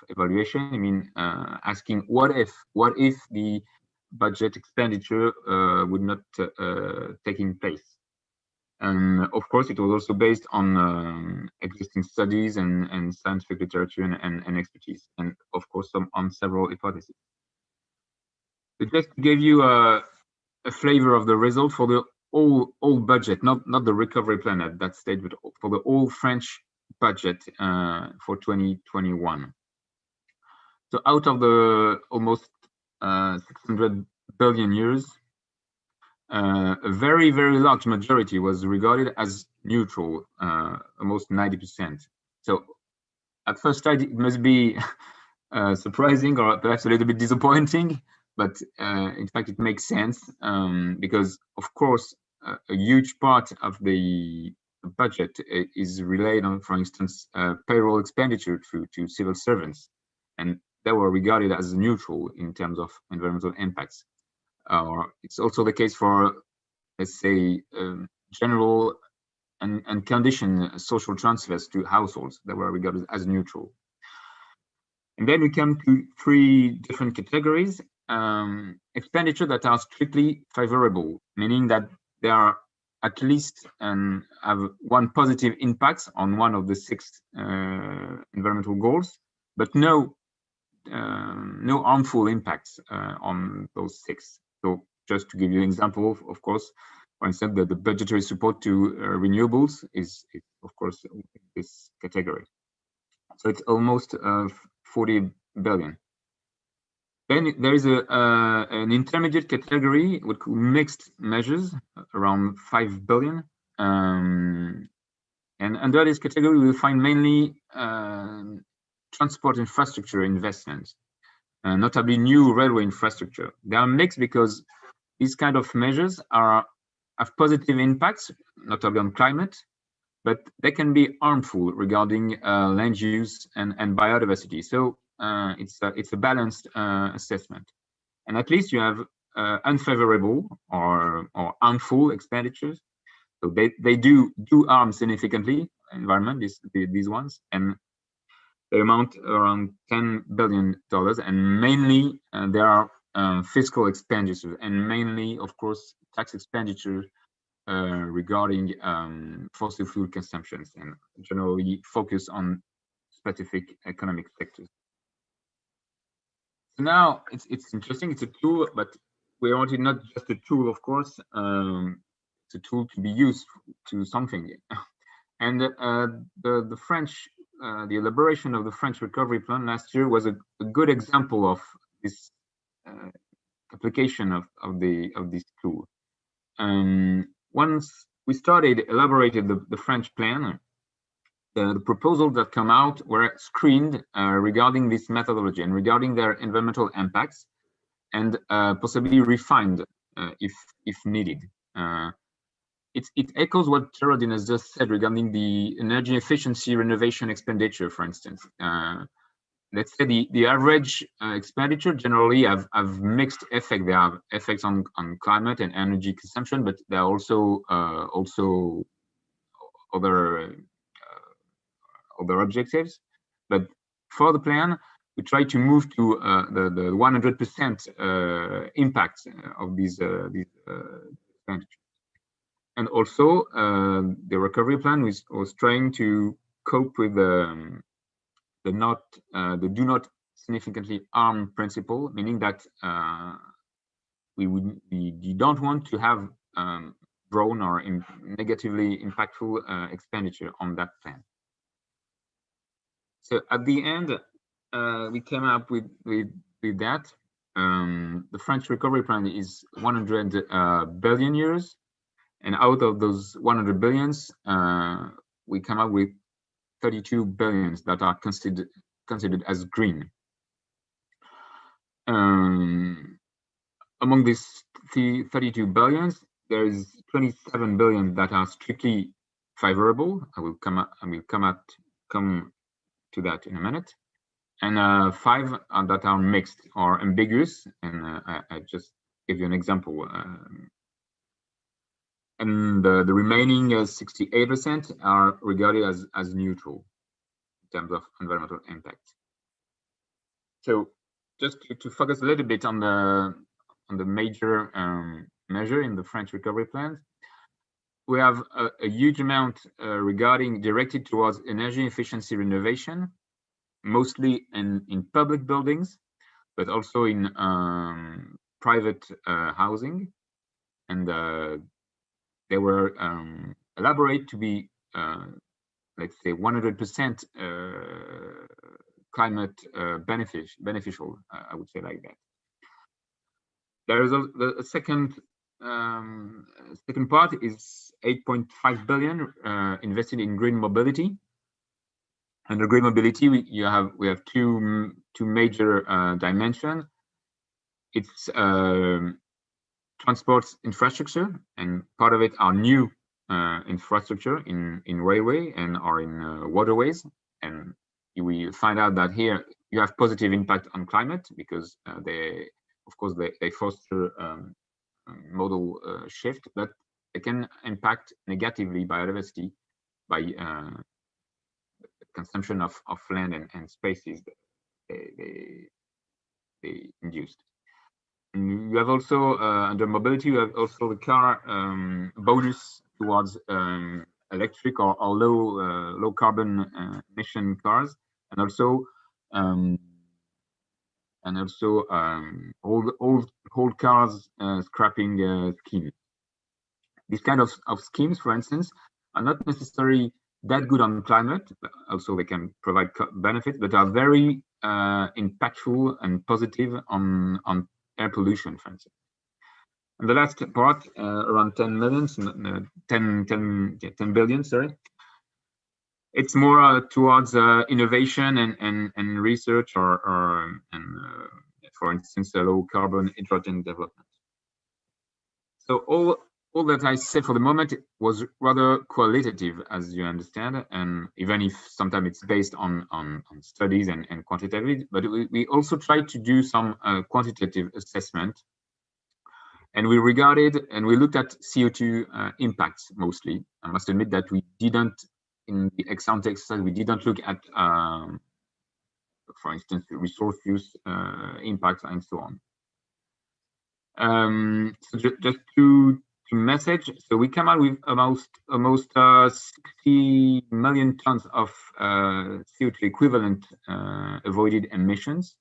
evaluation. I mean, asking what if the budget expenditure would not taking place. And of course, it was also based on existing studies and scientific literature and expertise, and of course, on several hypotheses. It just gave you a flavor of the result for the whole budget, not the recovery plan at that stage, but for the whole French budget for 2021. So out of the almost 600 billion euros, a very, very large majority was regarded as neutral, almost 90%. So at first sight, it must be surprising or perhaps a little bit disappointing, but in fact, it makes sense because, of course, a huge part of the budget is related on, for instance, payroll expenditure to civil servants, and they were regarded as neutral in terms of environmental impacts. It's also the case for, let's say, general and conditioned social transfers to households that were regarded as neutral. And then we come to three different categories. Expenditure that are strictly favorable, meaning that they are at least have one positive impact on one of the 6 environmental goals, but no harmful impacts on those 6. So just to give you an example, of course, for instance, the budgetary support to renewables is of course this category. So it's almost 40 billion. Then there is an intermediate category with mixed measures around 5 billion. And under this category, we will find mainly transport infrastructure investments, notably new railway infrastructure. They are mixed because these kind of measures have positive impacts, notably on climate, but they can be harmful regarding land use and biodiversity. So it's a balanced assessment. And at least you have unfavorable or harmful expenditures. So they do harm significantly environment, these ones, and they amount around $10 billion, and mainly there are fiscal expenditures, and mainly, of course, tax expenditure regarding fossil fuel consumptions, and generally focus on specific economic sectors. So now it's interesting. It's a tool, but we wanted not just a tool, of course. It's a tool to be used to something. And the French, the elaboration of the French recovery plan last year was a good example of this application of this tool. Once we elaborated the French plan, the proposals that come out were screened regarding this methodology and regarding their environmental impacts, and possibly refined if needed. It echoes what Geraldine has just said regarding the energy efficiency renovation expenditure, for instance. Let's say the average expenditure generally have mixed effect. They have effects on climate and energy consumption, but there are also other objectives. But for the plan, we try to move to the 100% impact of these expenditures. And also, the recovery plan was trying to cope with the do not significantly harm principle, meaning that we don't want to have brown or negatively impactful expenditure on that plan. So at the end, we came up with that. The French recovery plan is 100 billion euros. And out of those 100 billions, we come up with 32 billions that are considered as green. Among these 32 billions, there is 27 billion that are strictly favorable. I will come to that in a minute, and 5 that are mixed or ambiguous. And I just give you an example. And the remaining 68% are regarded as neutral in terms of environmental impact. So just to focus a little bit on the major measure in the French recovery plans, we have a huge amount directed towards energy efficiency renovation, mostly in public buildings, but also in private housing. And they were elaborated to be, let's say, 100% climate beneficial. I would say like that. There is the second part is 8.5 billion invested in green mobility. Under green mobility, we have two major dimensions. It's transport infrastructure, and part of it are new infrastructure in railway and or in waterways. And we find out that here you have positive impact on climate because they foster modal shift, but they can impact negatively biodiversity by consumption of land and spaces they induced. And you have also under mobility, you have also the car bonus towards electric or low carbon emission cars, and also old cars scrapping scheme. These kind of schemes, for instance, are not necessarily that good on climate, but also they can provide benefits, but are very impactful and positive on air pollution, for instance. And the last part, around 10 billion, sorry. It's more towards innovation and research or for instance, low carbon hydrogen development. So all that I said for the moment was rather qualitative, as you understand, and even if sometimes it's based on studies and quantitative, but we also tried to do some quantitative assessment, and we looked at CO2 impacts mostly. I must admit that we didn't, in the ex-ante exercise, we didn't look at, for instance, resource use impacts and so on. So just to message, so we come out with almost 60 million tons of CO2 equivalent avoided emissions.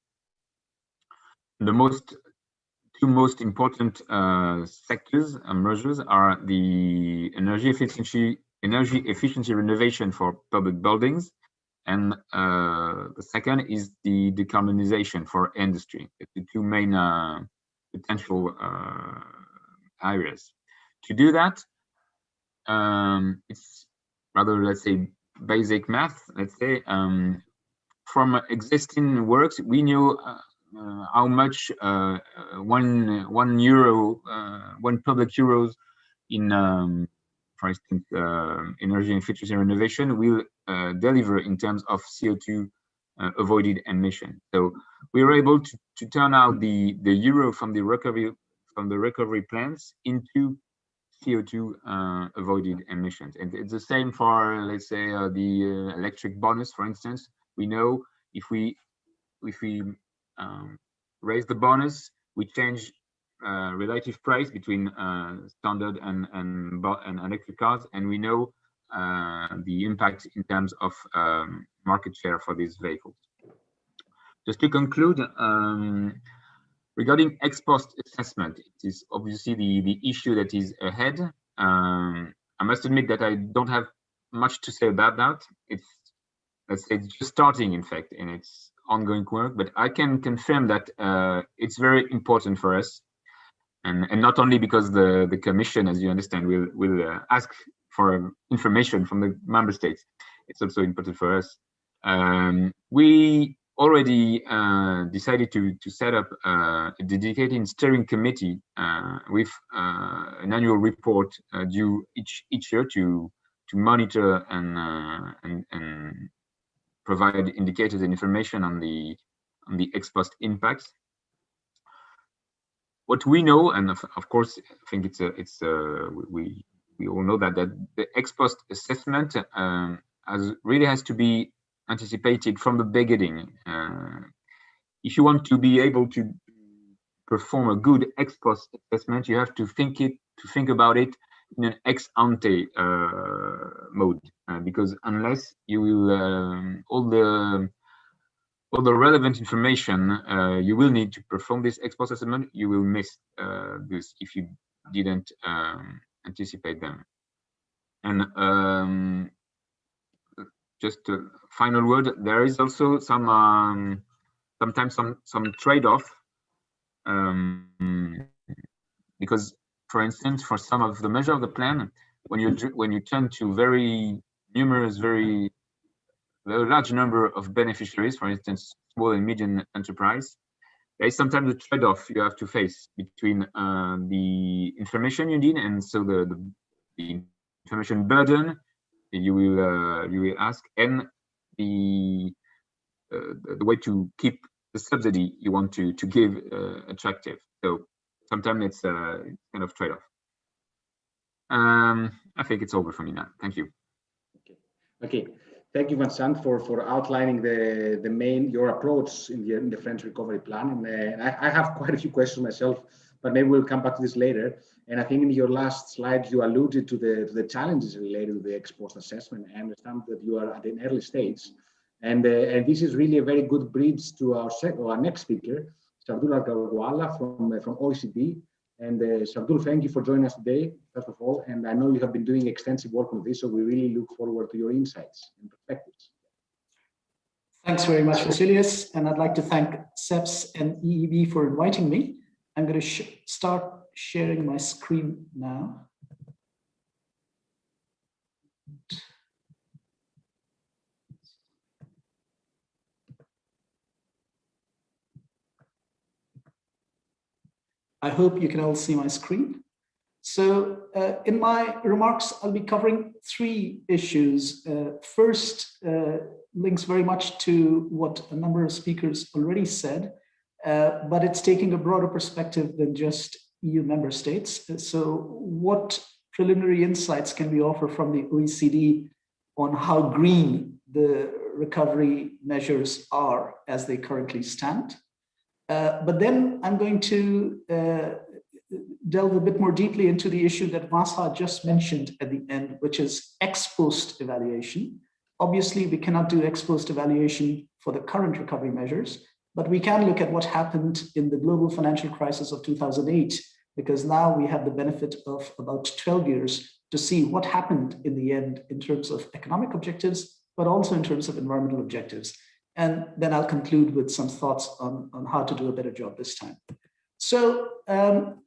The two most important sectors and measures are the energy efficiency renovation for public buildings, and the second is the decarbonization for industry. The two main potential areas. To do that, it's rather, let's say, basic math. Let's say from existing works, we know how much one public euros in, for instance, energy efficiency renovation will deliver in terms of CO2 avoided emission. So we were able to turn out the euro from the recovery plans into CO2 avoided emissions. And it's the same for, let's say, the electric bonus, for instance. We know if we raise the bonus, we change relative price between standard and electric cars, and we know the impact in terms of market share for these vehicles. Just to conclude, regarding ex post assessment, it is obviously the issue that is ahead. I must admit that I don't have much to say about that. It's, let's say, just starting, in fact, in its ongoing work, but I can confirm that it's very important for us, and not only because the Commission, as you understand, will ask for information from the member states. It's also important for us. We already decided to set up a dedicated steering committee with an annual report due each year to monitor and provide indicators and information on the ex post impacts. What we know, and of course, I think we all know that the ex post assessment really has to be anticipated from the beginning. If you want to be able to perform a good ex post assessment, you have to think about it in an ex ante mode, because unless you will all the relevant information you will need to perform this ex post assessment, you will miss this if you didn't anticipate them. And just a final word, there is also sometimes some trade-off, because, for instance, for some of the measure of the plan, when you turn to very numerous, very large number of beneficiaries, for instance, small and medium enterprise, there is sometimes a trade-off you have to face between the information you need, and so the information burden you will ask, and the way to keep the subsidy you want to give attractive. So sometimes it's a kind of trade-off. I think it's over for me now. Thank you. Okay. Thank you, Vincent, for outlining your approach in the French recovery plan. And I have quite a few questions myself, but maybe we'll come back to this later. And I think in your last slide, you alluded to the challenges related to the ex-post assessment. I understand that you are at an early stage. And this is really a very good bridge to our next speaker, Sardul Argawala from OECD. And Sardul, thank you for joining us today, first of all. And I know you have been doing extensive work on this, so we really look forward to your insights and perspectives. Thanks very much, Vasilius. And I'd like to thank CEPS and EEB for inviting me. I'm going to start sharing my screen now. I hope you can all see my screen. So in my remarks, I'll be covering three issues. First, links very much to what a number of speakers already said, but it's taking a broader perspective than just EU member states. So what preliminary insights can we offer from the OECD on how green the recovery measures are as they currently stand? But then I'm going to delve a bit more deeply into the issue that Vasa just mentioned at the end, which is ex-post evaluation. Obviously, we cannot do ex-post evaluation for the current recovery measures, but we can look at what happened in the global financial crisis of 2008, because now we have the benefit of about 12 years to see what happened in the end in terms of economic objectives, but also in terms of environmental objectives. And then I'll conclude with some thoughts on how to do a better job this time. So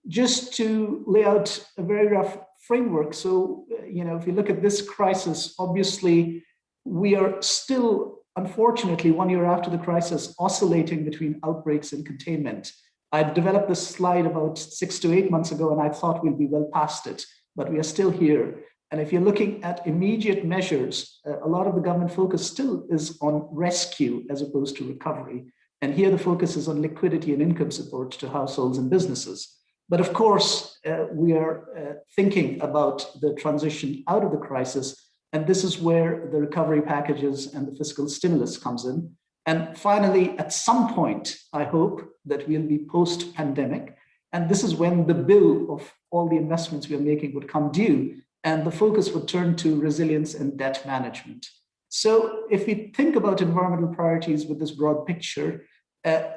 just to lay out a very rough framework. So, if you look at this crisis, obviously, we are still, unfortunately, 1 year after the crisis, oscillating between outbreaks and containment. I developed this slide about 6 to 8 months ago, and I thought we'd be well past it, but we are still here. And if you're looking at immediate measures, a lot of the government focus still is on rescue as opposed to recovery. And here the focus is on liquidity and income support to households and businesses. But of course, we are thinking about the transition out of the crisis. And this is where the recovery packages and the fiscal stimulus comes in. And finally, at some point, I hope that we'll be post-pandemic. And this is when the bill of all the investments we are making would come due. And the focus would turn to resilience and debt management. So if we think about environmental priorities with this broad picture,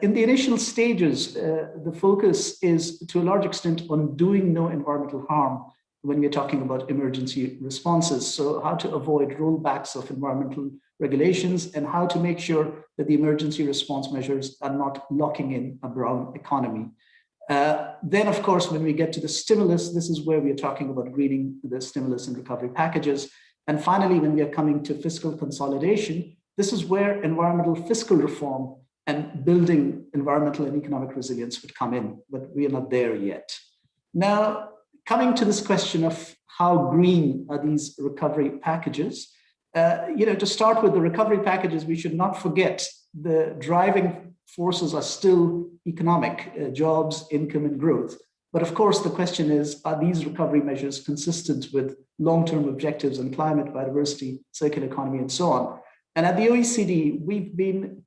in the initial stages, the focus is to a large extent on doing no environmental harm when we're talking about emergency responses. So how to avoid rollbacks of environmental regulations and how to make sure that the emergency response measures are not locking in a brown economy. Then, of course, when we get to the stimulus, this is where we are talking about greening the stimulus and recovery packages. And finally, when we are coming to fiscal consolidation, this is where environmental fiscal reform and building environmental and economic resilience would come in, but we are not there yet. Now, coming to this question of how green are these recovery packages, to start with the recovery packages, we should not forget the driving forces are still economic, jobs, income, and growth. But of course, the question is, are these recovery measures consistent with long-term objectives on climate, biodiversity, circular economy, and so on? And at the OECD, we've been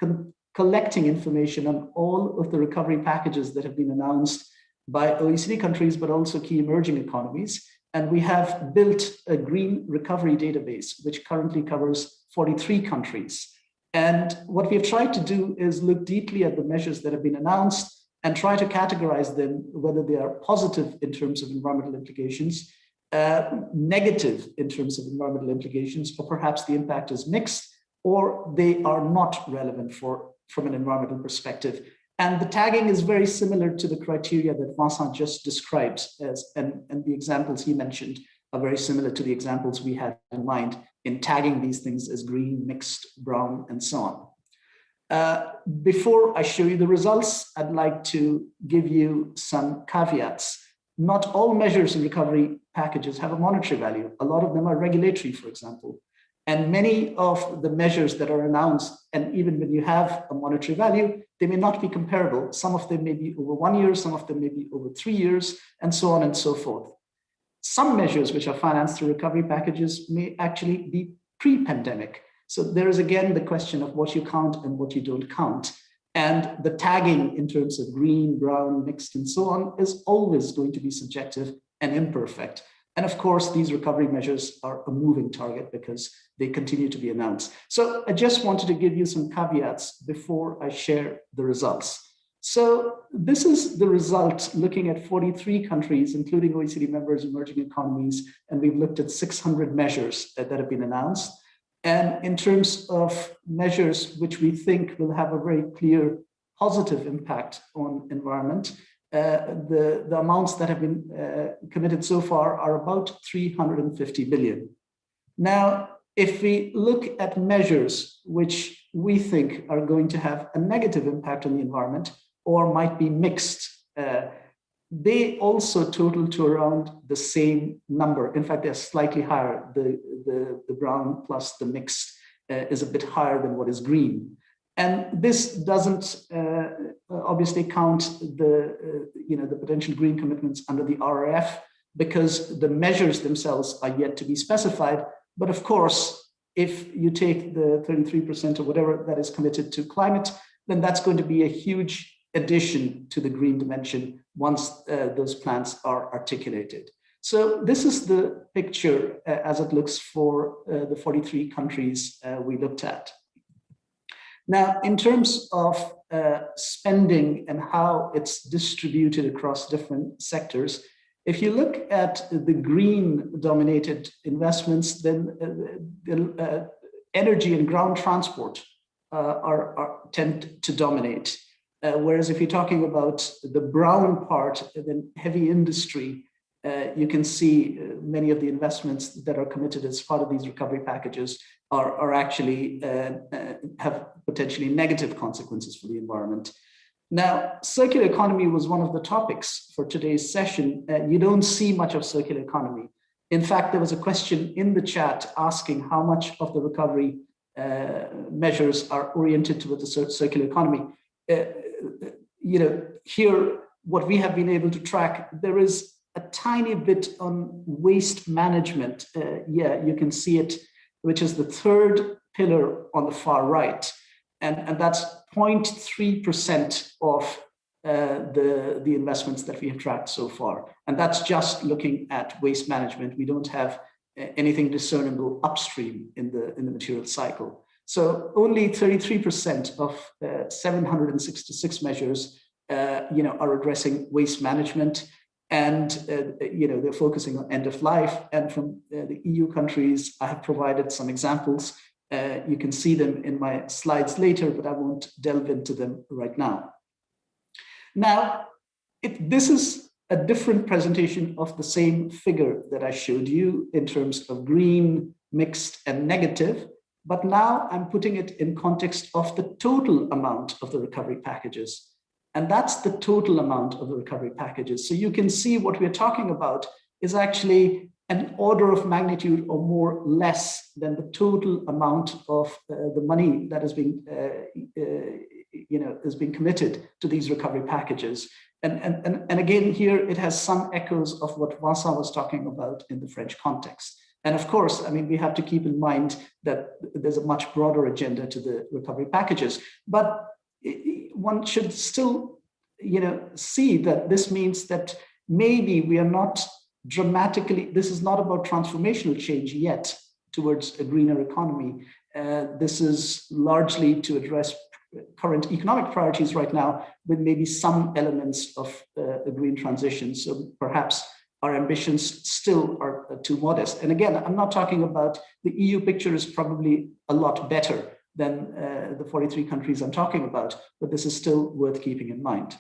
collecting information on all of the recovery packages that have been announced by OECD countries, but also key emerging economies. And we have built a green recovery database, which currently covers 43 countries. And what we have tried to do is look deeply at the measures that have been announced and try to categorize them, whether they are positive in terms of environmental implications, negative in terms of environmental implications, or perhaps the impact is mixed, or they are not relevant from an environmental perspective. And the tagging is very similar to the criteria that Vincent just described, and the examples he mentioned are very similar to the examples we had in mind in tagging these things as green, mixed, brown, and so on. Before I show you the results, I'd like to give you some caveats. Not all measures in recovery packages have a monetary value. A lot of them are regulatory, for example. And many of the measures that are announced, and even when you have a monetary value, they may not be comparable. Some of them may be over 1 year, some of them may be over 3 years, and so on and so forth. Some measures which are financed through recovery packages may actually be pre-pandemic. So there is again the question of what you count and what you don't count. And the tagging in terms of green, brown, mixed, and so on is always going to be subjective and imperfect. And of course, these recovery measures are a moving target because they continue to be announced. So I just wanted to give you some caveats before I share the results. So this is the result looking at 43 countries, including OECD members, emerging economies, and we've looked at 600 measures that have been announced. And in terms of measures which we think will have a very clear positive impact on environment, the amounts that have been committed so far are about 350 billion. Now, if we look at measures which we think are going to have a negative impact on the environment or might be mixed, they also total to around the same number. In fact, they're slightly higher. The brown plus the mixed is a bit higher than what is green. And this doesn't obviously count the potential green commitments under the RRF because the measures themselves are yet to be specified. But of course, if you take the 33% or whatever that is committed to climate, then that's going to be a huge addition to the green dimension once those plans are articulated. So this is the picture as it looks for the 43 countries we looked at. Now, in terms of spending and how it's distributed across different sectors, if you look at the green-dominated investments, then energy and ground transport tend to dominate. Whereas if you're talking about the brown part, then heavy industry, you can see many of the investments that are committed as part of these recovery packages are actually have potentially negative consequences for the environment. Now, circular economy was one of the topics for today's session. You don't see much of circular economy. In fact, there was a question in the chat asking how much of the recovery measures are oriented towards the circular economy. Here, what we have been able to track, there is a tiny bit on waste management. You can see it, which is the third pillar on the far right. And that's 0.3% of the investments that we have tracked so far. And that's just looking at waste management. We don't have anything discernible upstream in the material cycle. So only 33% of 766 measures, are addressing waste management, and they're focusing on end of life. And from the EU countries, I have provided some examples. You can see them in my slides later, but I won't delve into them right now. Now, this is a different presentation of the same figure that I showed you in terms of green, mixed, and negative. But now I'm putting it in context of the total amount of the recovery packages. And that's the total amount of the recovery packages. So you can see what we're talking about is actually an order of magnitude or more less than the total amount of the money that is being, is being committed to these recovery packages. And again, here it has some echoes of what Vincent was talking about in the French context. And of course, I mean, we have to keep in mind that there's a much broader agenda to the recovery packages, but one should still, see that this means that maybe we are not dramatically, this is not about transformational change yet towards a greener economy. This is largely to address current economic priorities right now with maybe some elements of a green transition. So perhaps our ambitions still are too modest. And again, I'm not talking about the EU picture is probably a lot better than the 43 countries I'm talking about, but this is still worth keeping in mind.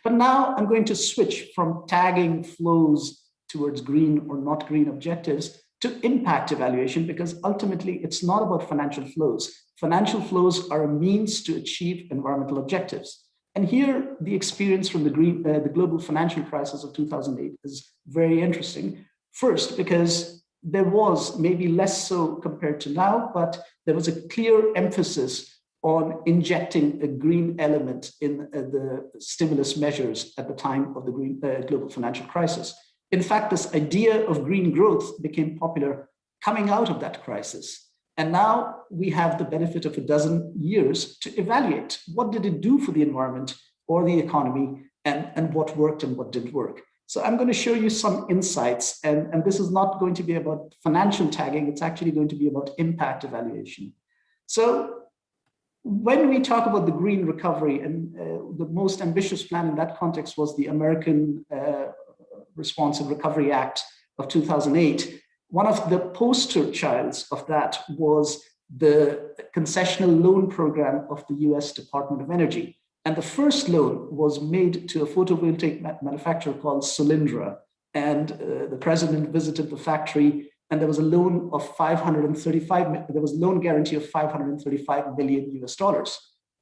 But now I'm going to switch from tagging flows towards green or not green objectives to impact evaluation, because ultimately it's not about financial flows. Financial flows are a means to achieve environmental objectives. And here, the experience from the global financial crisis of 2008 is very interesting. First, because there was, maybe less so compared to now, but there was a clear emphasis on injecting a green element in the stimulus measures at the time of the global financial crisis. In fact, this idea of green growth became popular coming out of that crisis. And now we have the benefit of a dozen years to evaluate what did it do for the environment or the economy, and what worked and what didn't work. So I'm going to show you some insights, and this is not going to be about financial tagging, it's actually going to be about impact evaluation. So when we talk about the green recovery, and the most ambitious plan in that context was the American Response and Recovery Act of 2008, one of the poster childs of that was the concessional loan program of the US Department of Energy. And the first loan was made to a photovoltaic manufacturer called Solyndra. And the president visited the factory, and there was a loan of there was a loan guarantee of $535 million US.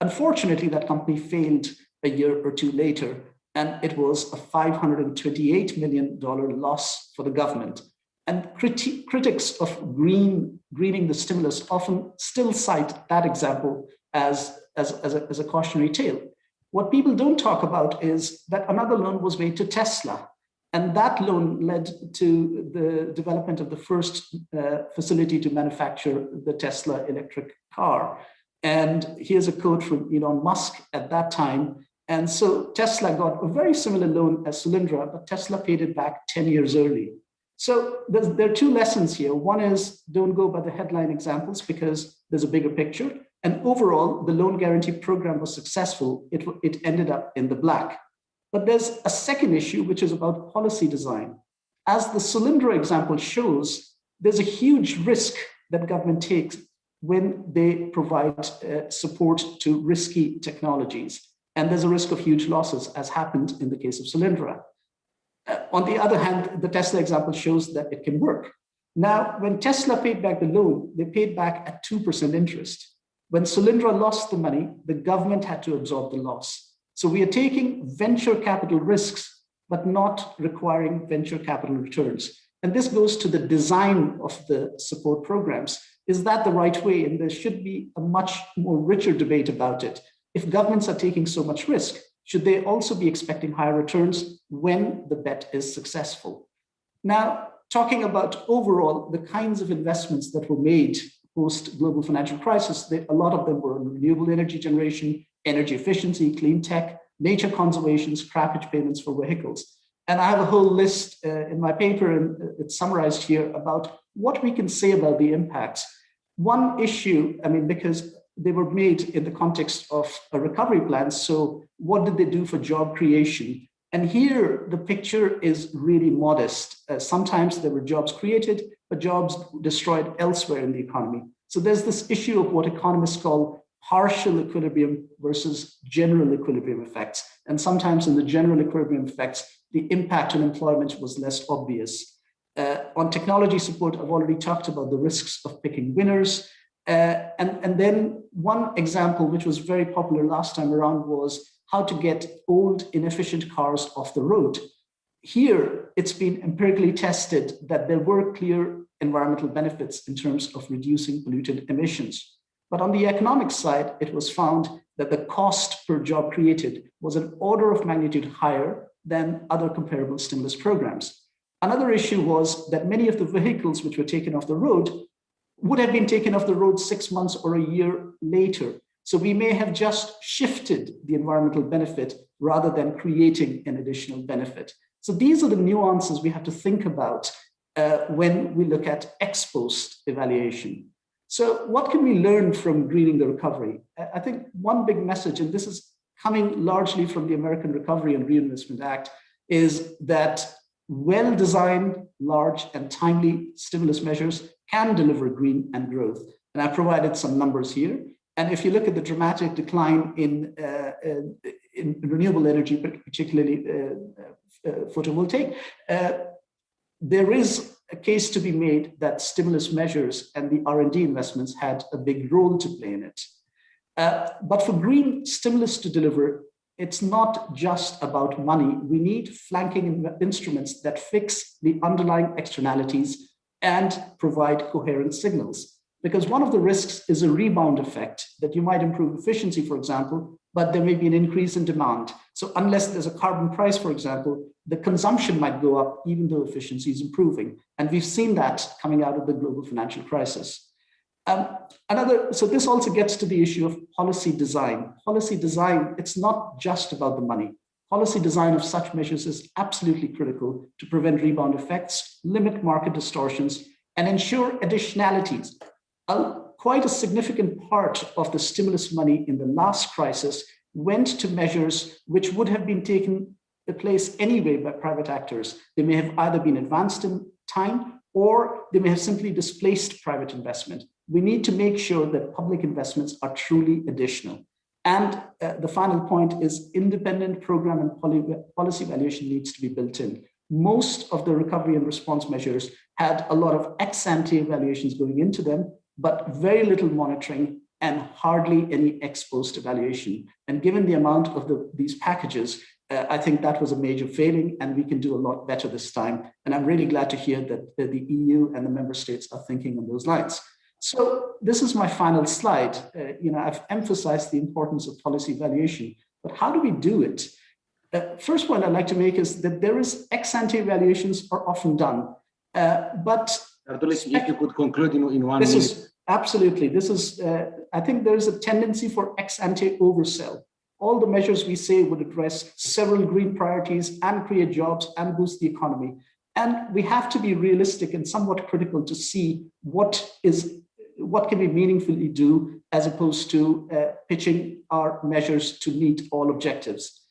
Unfortunately, that company failed a year or two later, and it was a $528 million loss for the government. And critics of greening the stimulus often still cite that example as a cautionary tale. What people don't talk about is that another loan was made to Tesla, and that loan led to the development of the first facility to manufacture the Tesla electric car. And here's a quote from Elon Musk at that time. And so Tesla got a very similar loan as Solyndra, but Tesla paid it back 10 years early. So there are two lessons here. One is, don't go by the headline examples because there's a bigger picture. And overall, the loan guarantee program was successful. It ended up in the black. But there's a second issue, which is about policy design. As the Solyndra example shows, there's a huge risk that government takes when they provide support to risky technologies. And there's a risk of huge losses, as happened in the case of Solyndra. On the other hand, the Tesla example shows that it can work. Now, when Tesla paid back the loan, they paid back at 2% interest. When Solyndra lost the money, the government had to absorb the loss. So we are taking venture capital risks, but not requiring venture capital returns. And this goes to the design of the support programs. Is that the right way? And there should be a much more richer debate about it. If governments are taking so much risk, should they also be expecting higher returns when the bet is successful? Now, talking about overall the kinds of investments that were made post-global financial crisis, a lot of them were in renewable energy generation, energy efficiency, clean tech, nature conservation, scrappage payments for vehicles. And I have a whole list in my paper, and it's summarized here, about what we can say about the impacts. One issue, because they were made in the context of a recovery plan. So what did they do for job creation? And here the picture is really modest. Sometimes there were jobs created, but jobs destroyed elsewhere in the economy. So there's this issue of what economists call partial equilibrium versus general equilibrium effects. And sometimes in the general equilibrium effects, the impact on employment was less obvious. On technology support, I've already talked about the risks of picking winners. And then one example, which was very popular last time around, was how to get old, inefficient cars off the road. Here, it's been empirically tested that there were clear environmental benefits in terms of reducing pollutant emissions. But on the economic side, it was found that the cost per job created was an order of magnitude higher than other comparable stimulus programs. Another issue was that many of the vehicles which were taken off the road would have been taken off the road 6 months or a year later. So we may have just shifted the environmental benefit rather than creating an additional benefit. So these are the nuances we have to think about when we look at ex-post evaluation. So what can we learn from greening the recovery? I think one big message, and this is coming largely from the American Recovery and Reinvestment Act, is that well-designed, large, and timely stimulus measures can deliver green and growth. And I provided some numbers here. And if you look at the dramatic decline in renewable energy, particularly photovoltaic, there is a case to be made that stimulus measures and the R&D investments had a big role to play in it. But for green stimulus to deliver, it's not just about money. We need flanking instruments that fix the underlying externalities and provide coherent signals. Because one of the risks is a rebound effect, that you might improve efficiency, for example, but there may be an increase in demand. So unless there's a carbon price, for example, the consumption might go up even though efficiency is improving. And we've seen that coming out of the global financial crisis. So this also gets to the issue of policy design. Policy design, it's not just about the money. Policy design of such measures is absolutely critical to prevent rebound effects, limit market distortions, and ensure additionalities. Quite a significant part of the stimulus money in the last crisis went to measures which would have been taken place anyway by private actors. They may have either been advanced in time or they may have simply displaced private investment. We need to make sure that public investments are truly additional. And the final point is independent program and policy evaluation needs to be built in. Most of the recovery and response measures had a lot of ex-ante evaluations going into them, but very little monitoring and hardly any ex-post evaluation. And given the amount of these packages, I think that was a major failing, and we can do a lot better this time. And I'm really glad to hear that the EU and the member states are thinking on those lines. So this is my final slide. I've emphasized the importance of policy evaluation, but how do we do it? First point I'd like to make is that there is ex-ante evaluations are often done, but if you could conclude in 1 minute. Absolutely. I think there's a tendency for ex-ante oversell. All the measures we say would address several green priorities and create jobs and boost the economy. And we have to be realistic and somewhat critical to see what can we meaningfully do as opposed to pitching our measures to meet all objectives.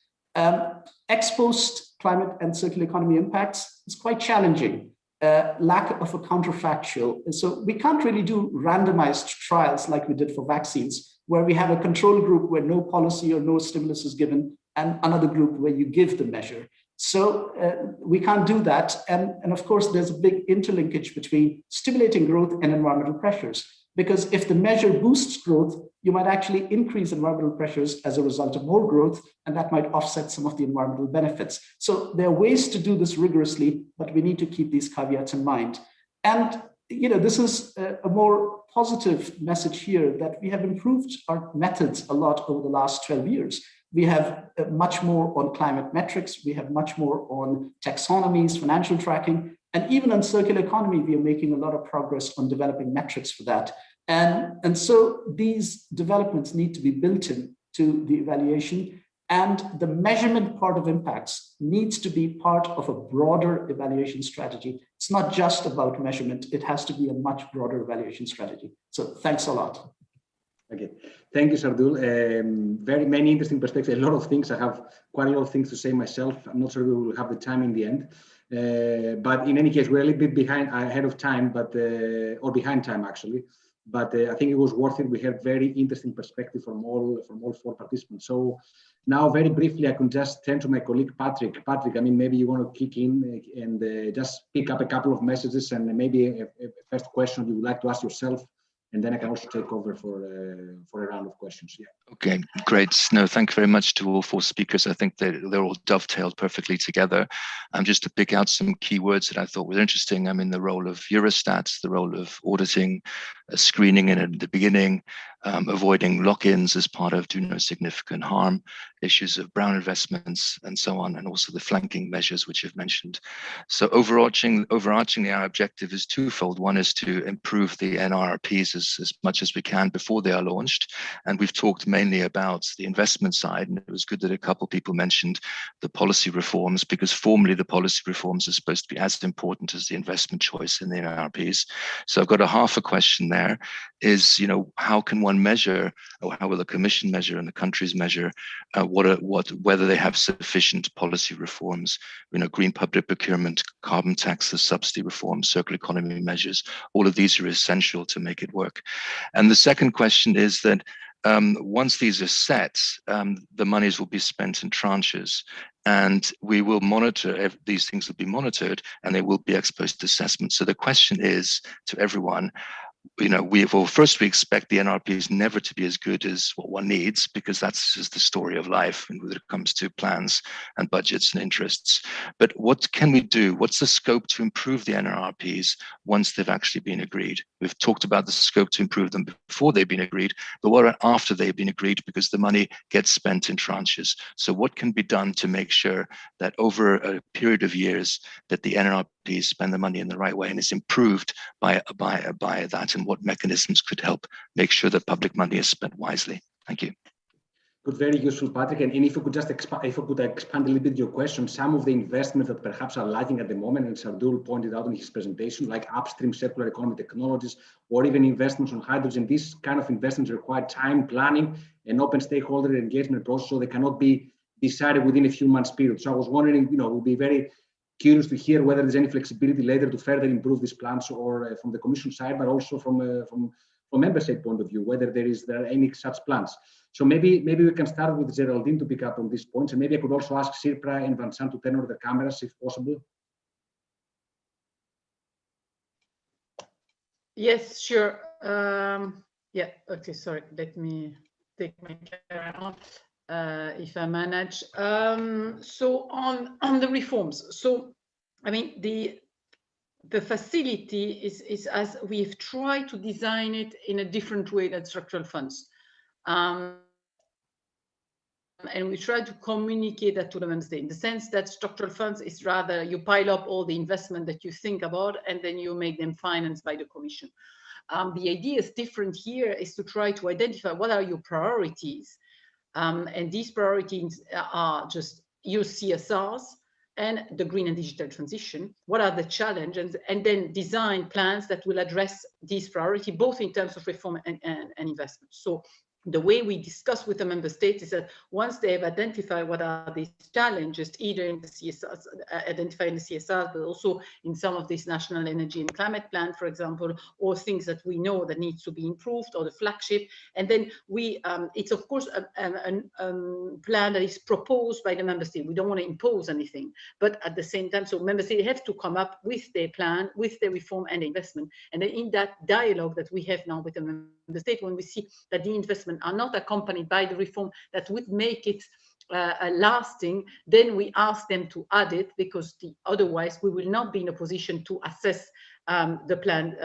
Ex-post climate and circular economy impacts is quite challenging. Lack of a counterfactual. And so we can't really do randomized trials like we did for vaccines, where we have a control group where no policy or no stimulus is given, and another group where you give the measure. So we can't do that. And of course, there's a big interlinkage between stimulating growth and environmental pressures. Because if the measure boosts growth, you might actually increase environmental pressures as a result of more growth, and that might offset some of the environmental benefits. So there are ways to do this rigorously, but we need to keep these caveats in mind. And this is a more positive message here, that we have improved our methods a lot over the last 12 years. We have much more on climate metrics. We have much more on taxonomies, financial tracking, and even on circular economy, we are making a lot of progress on developing metrics for that. And so these developments need to be built in to the evaluation, and the measurement part of impacts needs to be part of a broader evaluation strategy. It's not just about measurement. It has to be a much broader evaluation strategy. So thanks a lot. Okay, thank you, Sardul. Very many interesting perspectives, a lot of things. I have quite a lot of things to say myself. I'm not sure we will have the time in the end. But in any case, we're a little bit ahead of time, or behind time actually. But I think it was worth it. We had very interesting perspective from all four participants. So now, very briefly, I can just turn to my colleague Patrick. Patrick, I mean, maybe you want to kick in and just pick up a couple of messages and maybe a first question you would like to ask yourself. And then I can also take over for a round of questions. Yeah. Okay, great. No, thank you very much to all four speakers. I think they're all dovetailed perfectly together. Just to pick out some key words that I thought were interesting. I mean, the role of Eurostat, the role of auditing, screening in at the beginning, avoiding lock-ins as part of do no significant harm, issues of brown investments and so on, and also the flanking measures which you've mentioned. So overarchingly, our objective is twofold. One is to improve the NRRPs as much as we can before they are launched. And we've talked mainly about the investment side, and it was good that a couple of people mentioned the policy reforms, because formally the policy reforms are supposed to be as important as the investment choice in the NRRPs. So I've got a half a question there is, how can one measure, or how will the Commission measure and the countries measure whether they have sufficient policy reforms, green public procurement, carbon taxes, subsidy reforms, circular economy measures. All of these are essential to make it work. And the second question is that once these are set, the monies will be spent in tranches, and we will monitor, these things will be monitored, and they will be ex-post assessments. So the question is to everyone, first we expect the NRPs never to be as good as what one needs, because that's just the story of life when it comes to plans and budgets and interests. But what can we do? What's the scope to improve the NRRPs once they've actually been agreed? We've talked about the scope to improve them before they've been agreed, but what after they've been agreed, because the money gets spent in tranches. So what can be done to make sure that over a period of years that the NRRP spend the money in the right way, and it's improved by that, and what mechanisms could help make sure that public money is spent wisely. Thank you. Good, very useful, Patrick. And if you could just expand a little bit your question, some of the investments that perhaps are lacking at the moment, and Sardul pointed out in his presentation, like upstream circular economy technologies, or even investments on hydrogen, these kind of investments require time, planning, and open stakeholder engagement process, so they cannot be decided within a few months period. So I was wondering, we'll be very curious to hear whether there's any flexibility later to further improve these plans, or from the Commission side, but also from member state point of view, whether there are any such plans. So maybe we can start with Geraldine to pick up on these points, and maybe I could also ask Sirpa and Vincent to turn on their cameras if possible. Yes, sure. Yeah, okay, sorry, let me take my camera on if I manage. So on the reforms, so I mean the facility is as we've tried to design it in a different way than structural funds. And we try to communicate that to the member state in the sense that structural funds is rather you pile up all the investment that you think about and then you make them financed by the Commission. The idea is different here, is to try to identify what are your priorities. And these priorities are just your CSRs and the green and digital transition. What are the challenges? And then design plans that will address these priorities, both in terms of reform and investment. So the way we discuss with the member states is that once they have identified what are these challenges, either in the CSRs, identifying the CSRs, but also in some of these national energy and climate plan, for example, or things that we know that needs to be improved, or the flagship. And then we, it's of course a plan that is proposed by the member state. We don't want to impose anything, but at the same time, so member states have to come up with their plan, with their reform and investment. And then in that dialogue that we have now with the member state, when we see that the investment are not accompanied by the reform that would make it lasting, then we ask them to add it, because otherwise we will not be in a position to assess the plan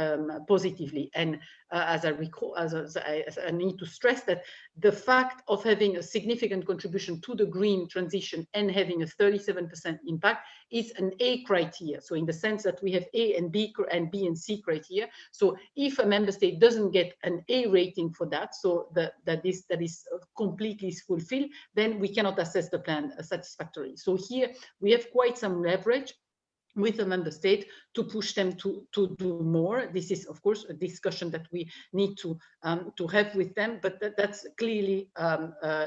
positively. And as I recall, as I need to stress that the fact of having a significant contribution to the green transition and having a 37% impact is an A criteria. So in the sense that we have A and B and C criteria. So if a member state doesn't get an A rating for that, so that is completely fulfilled, then we cannot assess the plan satisfactorily. So here we have quite some leverage with the member state to push them to do more. This is, of course, a discussion that we need to have with them, but that's clearly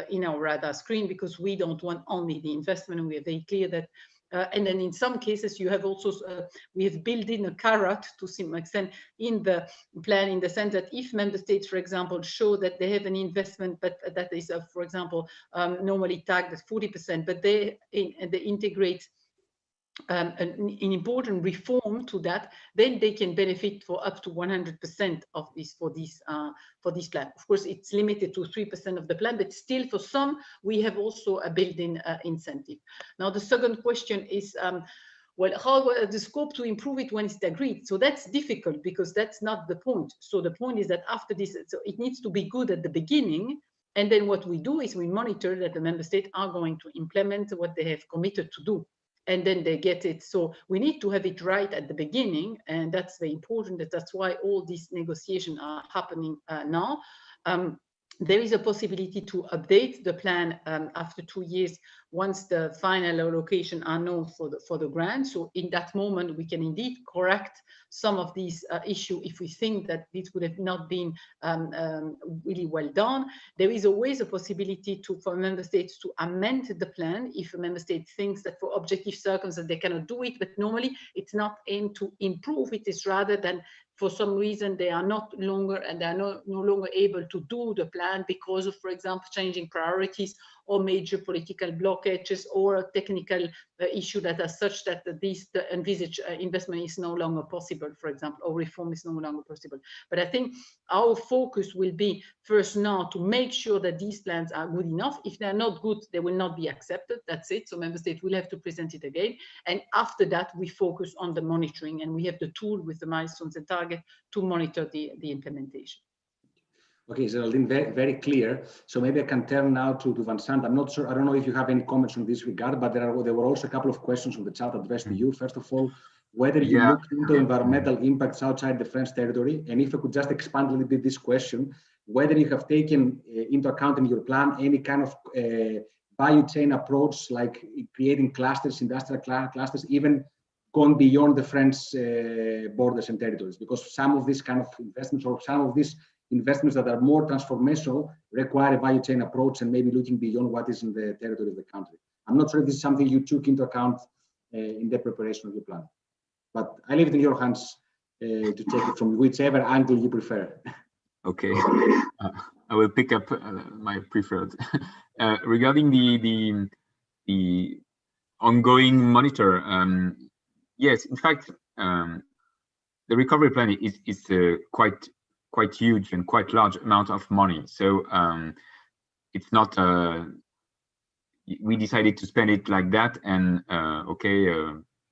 in our radar screen, because we don't want only the investment, and we are very clear that and then in some cases you have also we have built in a carrot to some extent in the plan, in the sense that if member states, for example, show that they have an investment, but that is for example normally tagged at 40%, but they integrate an important reform to that, then they can benefit for up to 100% of this for this plan. Of course, it's limited to 3% of the plan, but still for some, we have also a built-in incentive. Now, the second question is, well, how the scope to improve it when it's agreed? So that's difficult, because that's not the point. So the point is that after this, so it needs to be good at the beginning. And then what we do is we monitor that the member states are going to implement what they have committed to do. And then they get it. So we need to have it right at the beginning. And that's very important. That's why all these negotiations are happening now. There is a possibility to update the plan after 2 years, once the final allocation are known for the grant. So in that moment, we can indeed correct some of these issues if we think that this would have not been really well done. There is always a possibility for member states to amend the plan if a member state thinks that for objective circumstances they cannot do it. But normally it's not aimed to improve, it is rather than for some reason they are no longer able to do the plan because of, for example, changing priorities or major political blockages or a technical issue that are such that the envisaged investment is no longer possible, for example, or reform is no longer possible. But I think our focus will be first now to make sure that these plans are good enough. If they're not good, they will not be accepted. That's it. So member states will have to present it again. And after that, we focus on the monitoring, and we have the tool with the milestones and target to monitor the implementation. Okay, Geraldine, very clear. So maybe I can turn now to Vincent. I'm not sure, I don't know if you have any comments on this regard, but there were also a couple of questions on the chat addressed to you. First of all, whether you look into environmental impacts outside the French territory, and if I could just expand a little bit this question, whether you have taken into account in your plan any kind of value chain approach, like creating clusters, industrial clusters, even going beyond the French borders and territories, because some of these kind of investments, or some of these investments that are more transformational, require a value chain approach and maybe looking beyond what is in the territory of the country. I'm not sure if this is something you took into account in the preparation of your plan, but I leave it in your hands to take it from whichever angle you prefer. Okay, I will pick up my preferred. Regarding the ongoing monitor, yes, in fact, the recovery plan is quite huge and quite large amount of money. So it's not we decided to spend it like that, and okay,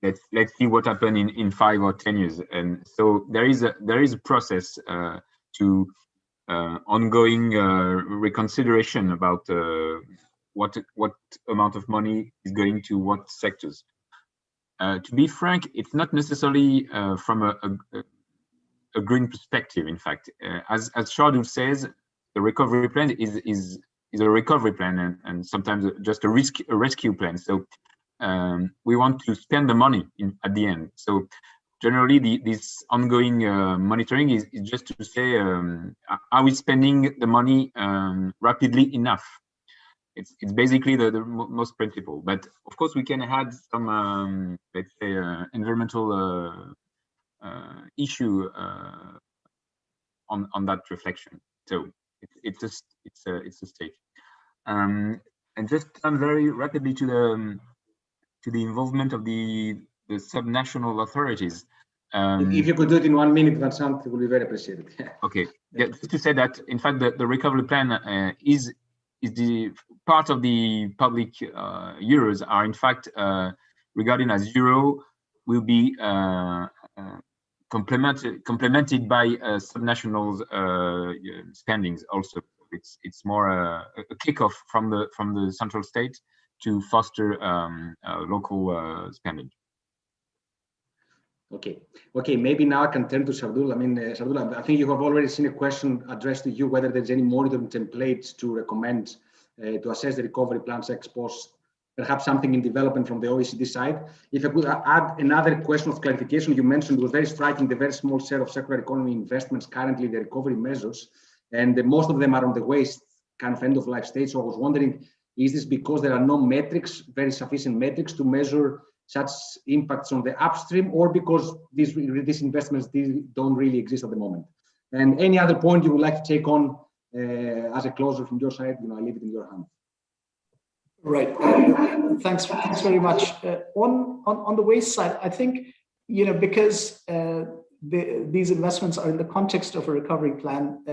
let's see what happens in 5 or 10 years. And so there is a process to ongoing reconsideration about what amount of money is going to what sectors. To be frank, it's not necessarily from a green perspective. In fact, as Shardul says, the recovery plan is a recovery plan and sometimes just a rescue plan. So we want to spend the money at the end. So generally, this ongoing monitoring is just to say, are we spending the money rapidly enough? It's basically the most principle. But of course, we can add some, let's say, environmental issue on that reflection. So it's a stage. And just turn very rapidly to the involvement of the subnational authorities. If you could do it in 1 minute, Vincent, it would be very appreciated. Okay, yeah, just to say that, in fact, the recovery plan is the part of the public euros are in fact regarded as euro will be complemented by subnational spendings also. It's more a kickoff from the central state to foster local spending. Okay. Maybe now I can turn to Shardul. I mean, Shardul, I think you have already seen a question addressed to you, whether there's any monitoring templates to recommend to assess the recovery plans ex post, perhaps something in development from the OECD side. If I could add another question of clarification, you mentioned it was very striking, the very small share of circular economy investments currently in the recovery measures, and most of them are on the waste kind of end of life stage. So I was wondering, is this because there are no metrics, very sufficient metrics to measure such impacts on the upstream, or because these investments don't really exist at the moment? And any other point you would like to take on as a closer from your side, I leave it in your hands. Right. Thanks very much. On the waste side, I think, because these investments are in the context of a recovery plan,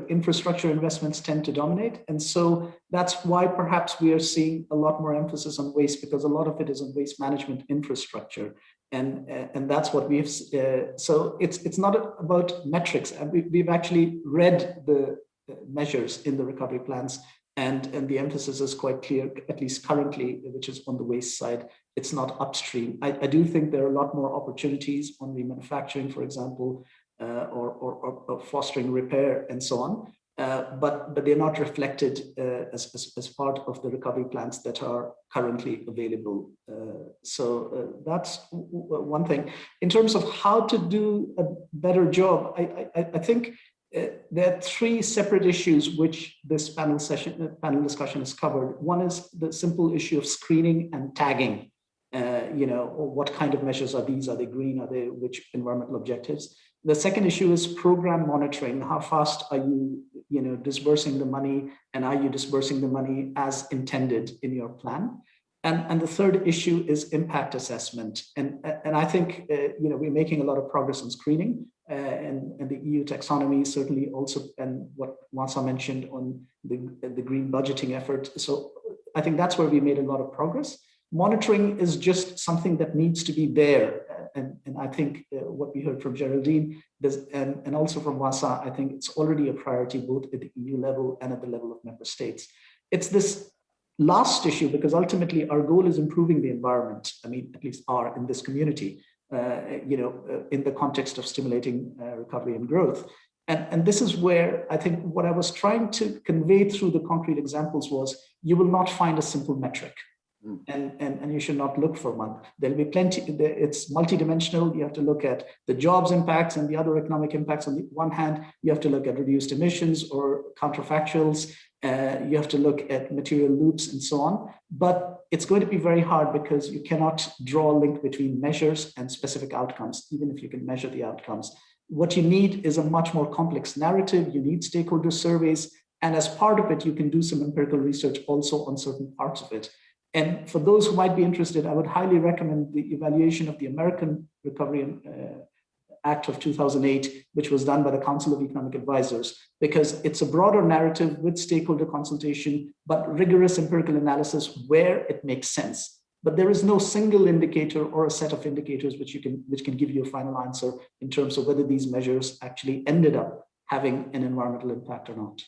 infrastructure investments tend to dominate. And so that's why perhaps we are seeing a lot more emphasis on waste, because a lot of it is on waste management infrastructure. And that's what we've, so it's not about metrics. We've actually read the measures in the recovery plans, and the emphasis is quite clear, at least currently, which is on the waste side. It's not upstream. I do think there are a lot more opportunities on the manufacturing, for example, or fostering repair and so on, but they're not reflected as part of the recovery plans that are currently available. So that's one thing. In terms of how to do a better job, I think there are three separate issues which this panel discussion has covered. One is the simple issue of screening and tagging. What kind of measures are these? Are they green? Are they which environmental objectives? The second issue is program monitoring. How fast are you, disbursing the money, and are you disbursing the money as intended in your plan? And the third issue is impact assessment. And I think we're making a lot of progress on screening, and the EU taxonomy certainly also, and what Wasa mentioned on the green budgeting effort. So I think that's where we made a lot of progress. Monitoring is just something that needs to be there. And I think what we heard from Geraldine and also from Wasa, I think it's already a priority both at the EU level and at the level of member states. It's this last issue, because ultimately our goal is improving the environment. I mean, at least in this community. in the context of stimulating recovery and growth. And this is where I think what I was trying to convey through the concrete examples was you will not find a simple metric. And you should not look for one. There'll be plenty, it's multidimensional. You have to look at the jobs impacts and the other economic impacts. On the one hand, you have to look at reduced emissions or counterfactuals. You have to look at material loops and so on. But it's going to be very hard because you cannot draw a link between measures and specific outcomes, even if you can measure the outcomes. What you need is a much more complex narrative. You need stakeholder surveys. And as part of it, you can do some empirical research also on certain parts of it. And for those who might be interested, I would highly recommend the evaluation of the American Recovery Act of 2008, which was done by the Council of Economic Advisors, because it's a broader narrative with stakeholder consultation, but rigorous empirical analysis where it makes sense. But there is no single indicator or a set of indicators which can give you a final answer in terms of whether these measures actually ended up having an environmental impact or not.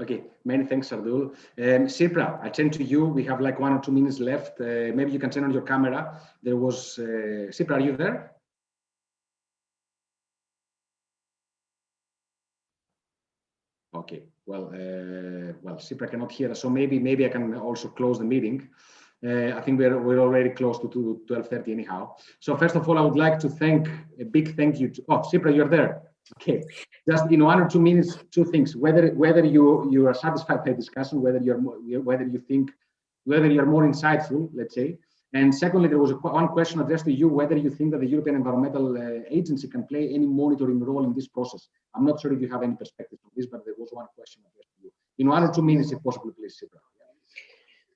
Okay, many thanks, Sardul. Sipra, I turn to you. We have like 1 or 2 minutes left. Maybe you can turn on your camera. There was, Sipra, are you there? Okay, well, Sipra cannot hear us, so maybe I can also close the meeting. I think we're already close to 12:30 anyhow. So first of all, I would like to thank a big thank you to, Sipra, you're there. Okay, just in 1 or 2 minutes, 2 things: whether you are satisfied by the discussion, whether you're more insightful, let's say. And secondly, there was one question addressed to you, whether you think that the European Environmental Agency can play any monitoring role in this process. I'm not sure if you have any perspective on this, but there was one question addressed to you. In 1 or 2 minutes, if possible, please, Sipra.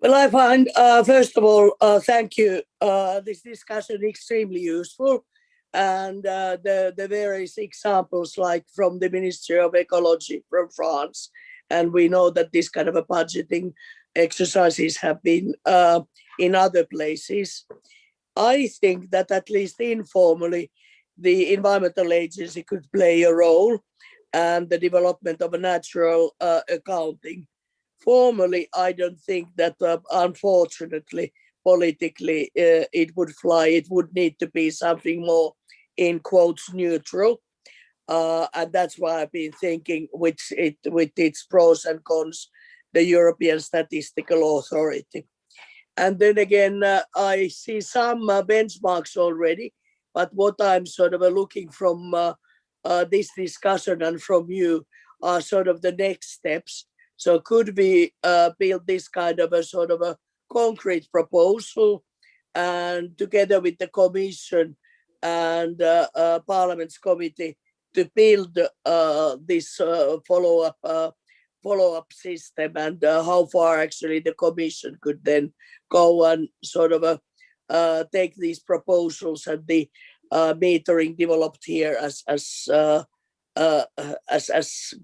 Well, I find, first of all, thank you, this discussion extremely useful. And the various examples, like from the Ministry of Ecology from France, and we know that this kind of a budgeting exercises have been in other places. I think that at least informally, the Environmental Agency could play a role, and the development of a natural accounting. Formally, I don't think that, unfortunately, politically, it would fly. It would need to be something more, in quotes, neutral. And that's why I've been thinking with its pros and cons, the European Statistical Authority. And then again, I see some benchmarks already, but what I'm sort of looking from this discussion and from you are sort of the next steps. So could we build this kind of a sort of a concrete proposal, and together with the Commission and Parliament's committee to build this follow-up system, and how far actually the Commission could then go and sort of take these proposals and the metering developed here as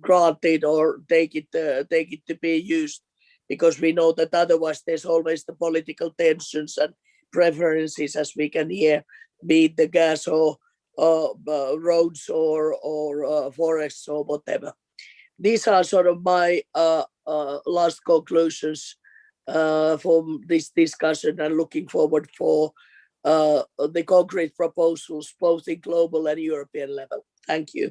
granted, or take it to be used, because we know that otherwise there's always the political tensions and preferences, as we can hear, be it the gas or roads or forests or whatever. These are sort of my last conclusions from this discussion, and looking forward for the concrete proposals, both in global and European level. Thank you.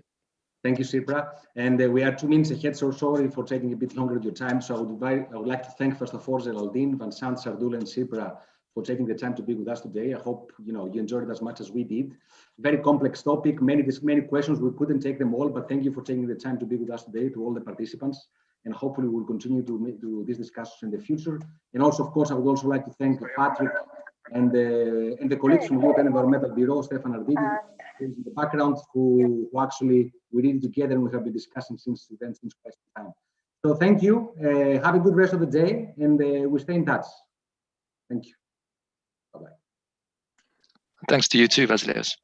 Thank you, Sipra. And we are 2 minutes ahead, so sorry for taking a bit longer of your time. So I would like to thank, first of all, Geraldine, Vincent, Sardul, and Sipra for taking the time to be with us today. I hope you enjoyed it as much as we did. Very complex topic, many questions. We couldn't take them all, but thank you for taking the time to be with us today, to all the participants. And hopefully we'll continue to do this discussion in the future. And also, of course, I would also like to thank Patrick and the colleagues from the European Environmental Bureau, Stefan Ardini, who's in the background, who actually we did it together, and we have been discussing since quite some time. So thank you. Have a good rest of the day, and we stay in touch. Thank you. Bye-bye. Thanks to you too, Vasileios.